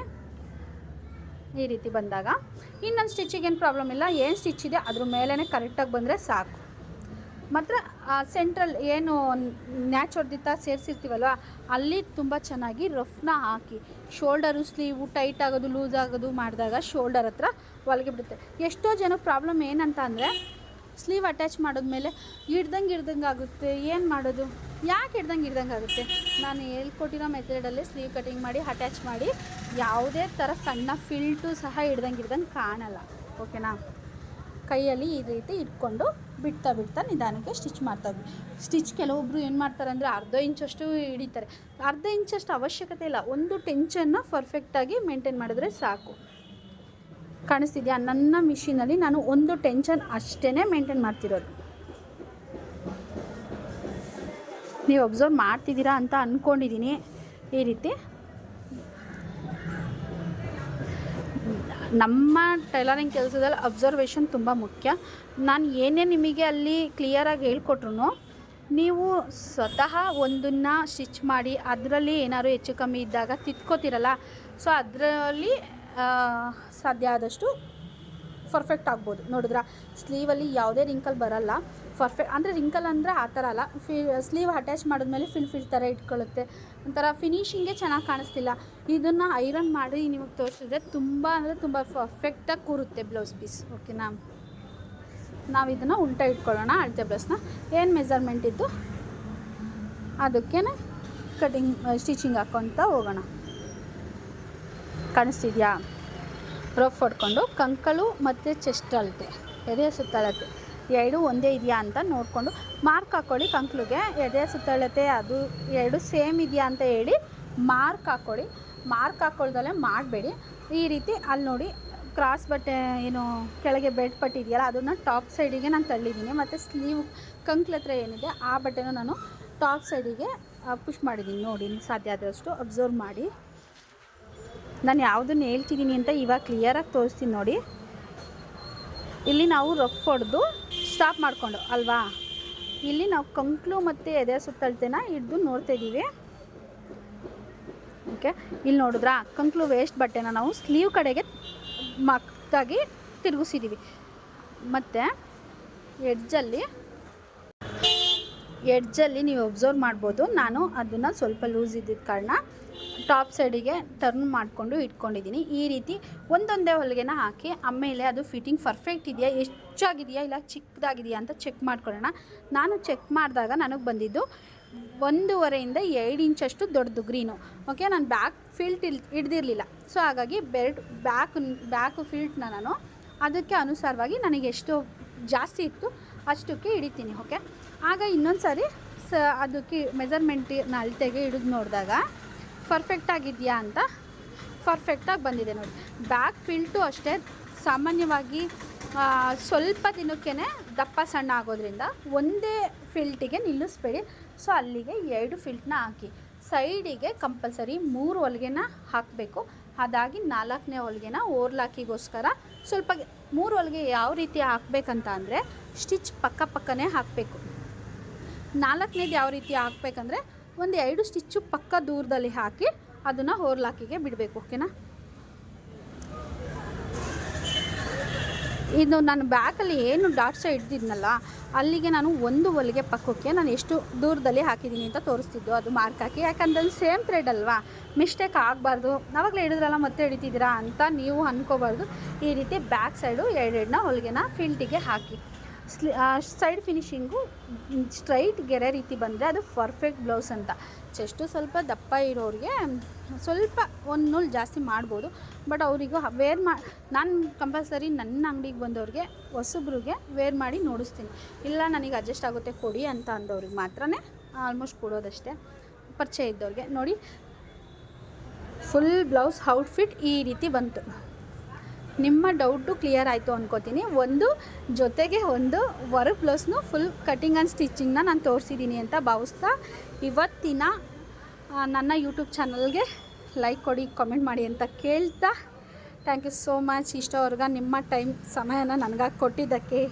S2: ಈ ರೀತಿ ಬಂದಾಗ ಇನ್ನೊಂದು ಸ್ಟಿಚಿಗೇನು ಪ್ರಾಬ್ಲಮ್ ಇಲ್ಲ, ಏನು ಸ್ಟಿಚ್ ಇದೆ ಅದ್ರ ಮೇಲೇ ಕರೆಕ್ಟಾಗಿ ಬಂದರೆ ಸಾಕು. ಮಾತ್ರ ಸೆಂಟ್ರಲ್ ಏನು ನ್ಯಾಚ್ ಹೊಡೆದಿತ್ತ ಸೇರಿಸಿರ್ತೀವಲ್ವ, ಅಲ್ಲಿ ತುಂಬ ಚೆನ್ನಾಗಿ ರಫ್ನ ಹಾಕಿ. ಶೋಲ್ಡರು ಸ್ಲೀವು ಟೈಟ್ ಆಗೋದು ಲೂಸ್ ಆಗೋದು ಮಾಡಿದಾಗ ಶೋಲ್ಡರ್ ಹತ್ರ ಹೊಲಿಗೆ ಬಿಡುತ್ತೆ. ಎಷ್ಟೋ ಜನ ಪ್ರಾಬ್ಲಮ್ ಏನಂತ ಅಂದರೆ, ಸ್ಲೀವ್ ಅಟ್ಯಾಚ್ ಮಾಡಿದ್ಮೇಲೆ ಹಿಡ್ದಂಗೆ ಆಗುತ್ತೆ. ಏನು ಮಾಡೋದು? ಯಾಕೆ ಹಿಡ್ದಂಗೆ ಆಗುತ್ತೆ? ನಾನು ಹೇಳ್ಕೊಟ್ಟಿರೋ ಮೆಥಡಲ್ಲೇ ಸ್ಲೀವ್ ಕಟಿಂಗ್ ಮಾಡಿ ಅಟ್ಯಾಚ್ ಮಾಡಿ ಯಾವುದೇ ಥರ ಸಣ್ಣ ಫಿಲ್ಟು ಸಹ ಹಿಡ್ದಂಗೆ ಕಾಣಲ್ಲ. ಓಕೆನಾ? ಕೈಯಲ್ಲಿ ಈ ರೀತಿ ಇಟ್ಕೊಂಡು ಬಿಡ್ತಾ ನಿಧಾನಕ್ಕೆ ಸ್ಟಿಚ್ ಮಾಡ್ತಾಯಿದ್ವಿ. ಸ್ಟಿಚ್ ಕೆಲವೊಬ್ಬರು ಏನು ಮಾಡ್ತಾರೆ ಅಂದರೆ ಅರ್ಧ ಇಂಚಷ್ಟು ಹಿಡಿತಾರೆ. ಅರ್ಧ ಇಂಚಷ್ಟು ಅವಶ್ಯಕತೆ ಇಲ್ಲ, ಒಂದು ಟೆನ್ಷನ್ನ ಪರ್ಫೆಕ್ಟಾಗಿ ಮೇಂಟೈನ್ ಮಾಡಿದ್ರೆ ಸಾಕು. ಕಾಣಿಸ್ತಿದೆಯಾ? ನನ್ನ ಮಿಷಿನಲ್ಲಿ ನಾನು ಒಂದು ಟೆನ್ಷನ್ ಅಷ್ಟೇ ಮೇಂಟೈನ್ ಮಾಡ್ತಿರೋದು. ನೀವು ಅಬ್ಸರ್ವ್ ಮಾಡ್ತಿದ್ದೀರಾ ಅಂತ ಅಂದ್ಕೊಂಡಿದ್ದೀನಿ. ಈ ರೀತಿ ನಮ್ಮ ಟೈಲರಿಂಗ್ ಕೆಲಸದಲ್ಲಿ ಅಬ್ಸರ್ವೇಷನ್ ತುಂಬ ಮುಖ್ಯ. ನಾನು ಏನೇ ನಿಮಗೆ ಅಲ್ಲಿ ಕ್ಲಿಯರಾಗಿ ಹೇಳ್ಕೊಟ್ರು ನೀವು ಸ್ವತಃ ಒಂದನ್ನು ಸ್ಟಿಚ್ ಮಾಡಿ ಅದರಲ್ಲಿ ಏನಾದ್ರು ಹೆಚ್ಚು ಕಮ್ಮಿ ಇದ್ದಾಗ ತಿದ್ಕೋತಿರಲ್ಲ. ಸೊ ಅದರಲ್ಲಿ ಸಾಧ್ಯ ಆದಷ್ಟು ಪರ್ಫೆಕ್ಟ್ ಆಗ್ಬೋದು. ನೋಡಿದ್ರಾ, ಸ್ಲೀವಲ್ಲಿ ಯಾವುದೇ ರಿಂಕಲ್ ಬರಲ್ಲ. ಪರ್ಫೆಕ್ಟ್ ಅಂದರೆ ರಿಂಕಲ್ ಅಂದರೆ ಆ ಥರ ಅಲ್ಲ, ಸ್ಲೀವ್ ಅಟ್ಯಾಚ್ ಮಾಡಿದ್ಮೇಲೆ ಫಿಲ್ ಥರ ಇಟ್ಕೊಳ್ಳುತ್ತೆ. ಒಂಥರ ಫಿನಿಶಿಂಗೇ ಚೆನ್ನಾಗಿ ಕಾಣಿಸ್ತಿಲ್ಲ. ಇದನ್ನು ಐರನ್ ಮಾಡಿ ನಿಮಗೆ ತೋರಿಸಿದ್ರೆ ತುಂಬ ಅಂದರೆ ತುಂಬ ಪರ್ಫೆಕ್ಟಾಗಿ ಕೂರುತ್ತೆ ಬ್ಲೌಸ್ ಪೀಸ್. ಓಕೆನಾ? ನಾವು ಇದನ್ನು ಉಲ್ಟಾ ಇಟ್ಕೊಳ್ಳೋಣ. ಅಳತೆ ಬ್ಲೌಸ್ನ ಏನು ಮೆಜರ್ಮೆಂಟ್ ಇದ್ದು ಅದಕ್ಕೇ ಕಟಿಂಗ್ ಸ್ಟಿಚಿಂಗ್ ಹಾಕ್ಕೊತ ಹೋಗೋಣ. ಕಾಣಿಸ್ತಿದೆಯಾ? ರಫ್ ಹೊಡ್ಕೊಂಡು ಕಂಕಳು ಮತ್ತು ಚೆಸ್ಟ್ ಅಳತೆ, ಎದೆ ಸುತ್ತಳತೆ 2 ಒಂದೇ ಇದೆಯಾ ಅಂತ ನೋಡಿಕೊಂಡು ಮಾರ್ಕ್ ಹಾಕ್ಕೊಳ್ಳಿ. ಕಂಕ್ಳಿಗೆ ಎದೆ ಸುತ್ತಳತೆ ಅದು 2 ಸೇಮ್ ಇದೆಯಾ ಅಂತ ಹೇಳಿ ಮಾರ್ಕ್ ಹಾಕ್ಕೊಳ್ಳಿ. ಮಾರ್ಕ್ ಹಾಕ್ಕೊಳ್ದಲ್ಲೇ ಮಾಡಬೇಡಿ. ಈ ರೀತಿ ಅಲ್ಲಿ ನೋಡಿ ಕ್ರಾಸ್ ಬಟ್ಟೆ ಏನು ಕೆಳಗೆ ಬೆಡ್ ಪಟ್ಟಿ ಇದೆಯಲ್ಲ ಅದನ್ನು ಟಾಪ್ ಸೈಡಿಗೆ ನಾನು ತಳ್ಳಿದ್ದೀನಿ. ಮತ್ತು ಸ್ಲೀವ್ ಕಂಕ್ಳ ಹತ್ರ ಏನಿದೆ ಆ ಬಟ್ಟೆನೂ ನಾನು ಟಾಪ್ ಸೈಡಿಗೆ ಪುಷ್ ಮಾಡಿದ್ದೀನಿ. ನೋಡಿ, ನೀವು ಸಾಧ್ಯ ಆದಷ್ಟು ಅಬ್ಸರ್ವ್ ಮಾಡಿ. ನಾನು ಯಾವುದನ್ನು ಹೇಳ್ತಿದ್ದೀನಿ ಅಂತ ಇವಾಗ ಕ್ಲಿಯರಾಗಿ ತೋರಿಸ್ತೀನಿ ನೋಡಿ. ಇಲ್ಲಿ ನಾವು ರಫ್ ಹೊಡೆದು ಸ್ಟಾಪ್ ಮಾಡಿಕೊಂಡು ಅಲ್ವಾ, ಇಲ್ಲಿ ನಾವು ಕಂಕ್ಳು ಮತ್ತು ಎದೆ ಸುತ್ತಳತೆನ ಹಿಡ್ದು ನೋಡ್ತಾ ಇದ್ದೀವಿ. ಓಕೆ, ಇಲ್ಲಿ ನೋಡಿದ್ರಾ ಕಂಕ್ಳು ವೇಸ್ಟ್ ಬಟ್ಟೆನ ನಾವು ಸ್ಲೀವ್ ಕಡೆಗೆ ಮಕ್ಕಾಗಿ ತಿರುಗಿಸಿದ್ದೀವಿ. ಮತ್ತು ಎಡ್ಜಲ್ಲಿ ನೀವು ಅಬ್ಸರ್ವ್ ಮಾಡ್ಬೋದು, ನಾನು ಅದನ್ನು ಸ್ವಲ್ಪ ಲೂಸ್ ಇದ್ದಿದ್ದ ಕಾರಣ ಟಾಪ್ ಸೈಡಿಗೆ ಟರ್ನ್ ಮಾಡಿಕೊಂಡು ಇಟ್ಕೊಂಡಿದ್ದೀನಿ. ಈ ರೀತಿ ಒಂದೊಂದೇ ಹೊಲಿಗೆನ ಹಾಕಿ ಆಮೇಲೆ ಅದು ಫಿಟ್ಟಿಂಗ್ ಪರ್ಫೆಕ್ಟ್ ಇದೆಯಾ, ಹೆಚ್ಚಾಗಿದೆಯಾ ಇಲ್ಲ ಚಿಕ್ಕದಾಗಿದೆಯಾ ಅಂತ ಚೆಕ್ ಮಾಡ್ಕೊಳ್ಳೋಣ. ನಾನು ಚೆಕ್ ಮಾಡಿದಾಗ ನನಗೆ ಬಂದಿದ್ದು 1.5 ಇಂದ 2 ಇಂಚಷ್ಟು ದೊಡ್ಡದು ಗ್ರೀನು. ಓಕೆ, ನಾನು ಬ್ಯಾಕ್ ಫಿಲ್ಟ್ ಹಿಡ್ದಿರಲಿಲ್ಲ. ಸೊ ಹಾಗಾಗಿ ಬ್ಯಾಕ್ ಫಿಲ್ಟ್ನ ನಾನು ಅದಕ್ಕೆ ಅನುಸಾರವಾಗಿ ನನಗೆ ಎಷ್ಟು ಜಾಸ್ತಿ ಇತ್ತು ಅಷ್ಟಕ್ಕೆ ಹಿಡಿತೀನಿ. ಓಕೆ, ಆಗ ಇನ್ನೊಂದು ಸಾರಿ ಅದಕ್ಕೆ ಮೆಜರ್ಮೆಂಟಿನ ಅಳತೆಗೆ ಹಿಡಿದು ನೋಡಿದಾಗ ಪರ್ಫೆಕ್ಟಾಗಿದೆಯಾ ಅಂತ ಪರ್ಫೆಕ್ಟಾಗಿ ಬಂದಿದೆ ನೋಡಿ. ಬ್ಯಾಕ್ ಫಿಲ್ಟು ಅಷ್ಟೇ ಸಾಮಾನ್ಯವಾಗಿ ಸ್ವಲ್ಪ ದಿನಕ್ಕೇ ದಪ್ಪ ಸಣ್ಣ ಆಗೋದ್ರಿಂದ ಒಂದೇ ಫಿಲ್ಟಿಗೆ ನಿಲ್ಲಿಸ್ಬೇಡಿ. ಸೊ ಅಲ್ಲಿಗೆ 2 ಫಿಲ್ಟ್ನ ಹಾಕಿ, ಸೈಡಿಗೆ ಕಂಪಲ್ಸರಿ 3 ಹೊಲಿಗೆನ ಹಾಕಬೇಕು. ಅದಾಗಿ 4ನೇ ಹೊಲಿಗೆನ ಓರ್ಲಾಕಿಗೋಸ್ಕರ ಸ್ವಲ್ಪ 3 ಹೊಲಿಗೆ ಯಾವ ರೀತಿ ಹಾಕಬೇಕಂತ ಅಂದರೆ ಸ್ಟಿಚ್ ಪಕ್ಕನೇ ಹಾಕಬೇಕು. 4ನೇದು ಯಾವ ರೀತಿ ಹಾಕಬೇಕಂದ್ರೆ ಒಂದು 2 ಸ್ಟಿಚ್ಚು ಪಕ್ಕ ದೂರದಲ್ಲಿ ಹಾಕಿ ಅದನ್ನು ಓರ್ಲಾಕಿಗೆ ಬಿಡಬೇಕು. ಓಕೆನಾ, ಇದು ನಾನು ಬ್ಯಾಕಲ್ಲಿ ಏನು ಡಾಟ್ಸ ಹಿಡ್ದಿದ್ನಲ್ಲ ಅಲ್ಲಿಗೆ ನಾನು 1 ಹೊಲಿಗೆ ಪಕ್ಕಕ್ಕೆ ನಾನು ಎಷ್ಟು ದೂರದಲ್ಲಿ ಹಾಕಿದ್ದೀನಿ ಅಂತ ತೋರಿಸ್ತಿದ್ದು, ಅದು ಮಾರ್ಕ್ ಹಾಕಿ. ಯಾಕಂದ್ರೆ ಸೇಮ್ ಥ್ರೆಡ್ ಅಲ್ವಾ, ಮಿಸ್ಟೇಕ್ ಆಗಬಾರ್ದು. ಆವಾಗಲೇ ಹಿಡಿದ್ರಲ್ಲ ಮತ್ತೆ ಹಿಡಿತಿದ್ದೀರಾ ಅಂತ ನೀವು ಅಂದ್ಕೋಬಾರ್ದು. ಈ ರೀತಿ ಬ್ಯಾಕ್ ಸೈಡು 2 ಹೊಲಿಗೆನ ಫಿಲ್ಟಿಗೆ ಹಾಕಿ ಸೈಡ್ ಫಿನಿಶಿಂಗು ಸ್ಟ್ರೈಟ್ ಗೆರೆ ರೀತಿ ಬಂದರೆ ಅದು ಪರ್ಫೆಕ್ಟ್ ಬ್ಲೌಸ್ ಅಂತ. ಚೆಸ್ಟು ಸ್ವಲ್ಪ ದಪ್ಪ ಇರೋರಿಗೆ ಸ್ವಲ್ಪ 1 ನೂಲು ಜಾಸ್ತಿ ಮಾಡ್ಬೋದು. ಬಟ್ ಅವರಿಗೂ ನಾನು ಕಂಪಲ್ಸರಿ ನನ್ನ ಅಂಗಡಿಗೆ ಬಂದವ್ರಿಗೆ ಹೊಸಬ್ರಿಗೆ ವೇರ್ ಮಾಡಿ ನೋಡಿಸ್ತೀನಿ. ಇಲ್ಲ ನನಗೆ ಅಡ್ಜಸ್ಟ್ ಆಗುತ್ತೆ ಕೊಡಿ ಅಂತ ಅಂದವ್ರಿಗೆ ಮಾತ್ರ ಆಲ್ಮೋಸ್ಟ್ ಕೊಡೋದಷ್ಟೇ. ಪರಿಚಯ ಇದ್ದವ್ರಿಗೆ ನೋಡಿ, ಫುಲ್ ಬ್ಲೌಸ್ ಔಟ್ಫಿಟ್ ಈ ರೀತಿ ಬಂತು. ನಿಮ್ಮ ಡೌಟು ಕ್ಲಿಯರ್ ಆಯಿತು ಅಂದ್ಕೋತೀನಿ. ಜೊತೆಗೆ ಒಂದು ವರ್ಕ್ ಬ್ಲೌಸ್ನು ಫುಲ್ ಕಟಿಂಗ್ ಆ್ಯಂಡ್ ಸ್ಟಿಚಿಂಗ್ನ ನಾನು ತೋರಿಸಿದ್ದೀನಿ ಅಂತ ಭಾವಿಸ್ತಾ, ಇವತ್ತಿನ ನನ್ನ ಯೂಟ್ಯೂಬ್ ಚಾನಲ್ಗೆ ಲೈಕ್ ಕೊಡಿ, ಕಾಮೆಂಟ್ ಮಾಡಿ ಅಂತ ಕೇಳ್ತಾ, ಥ್ಯಾಂಕ್ ಯು ಸೋ ಮಚ್. ಇಷ್ಟವರೆಗೆ ನಿಮ್ಮ ಸಮಯನ ನನಗಾಗಿ ಕೊಟ್ಟಿದ್ದಕ್ಕೆ.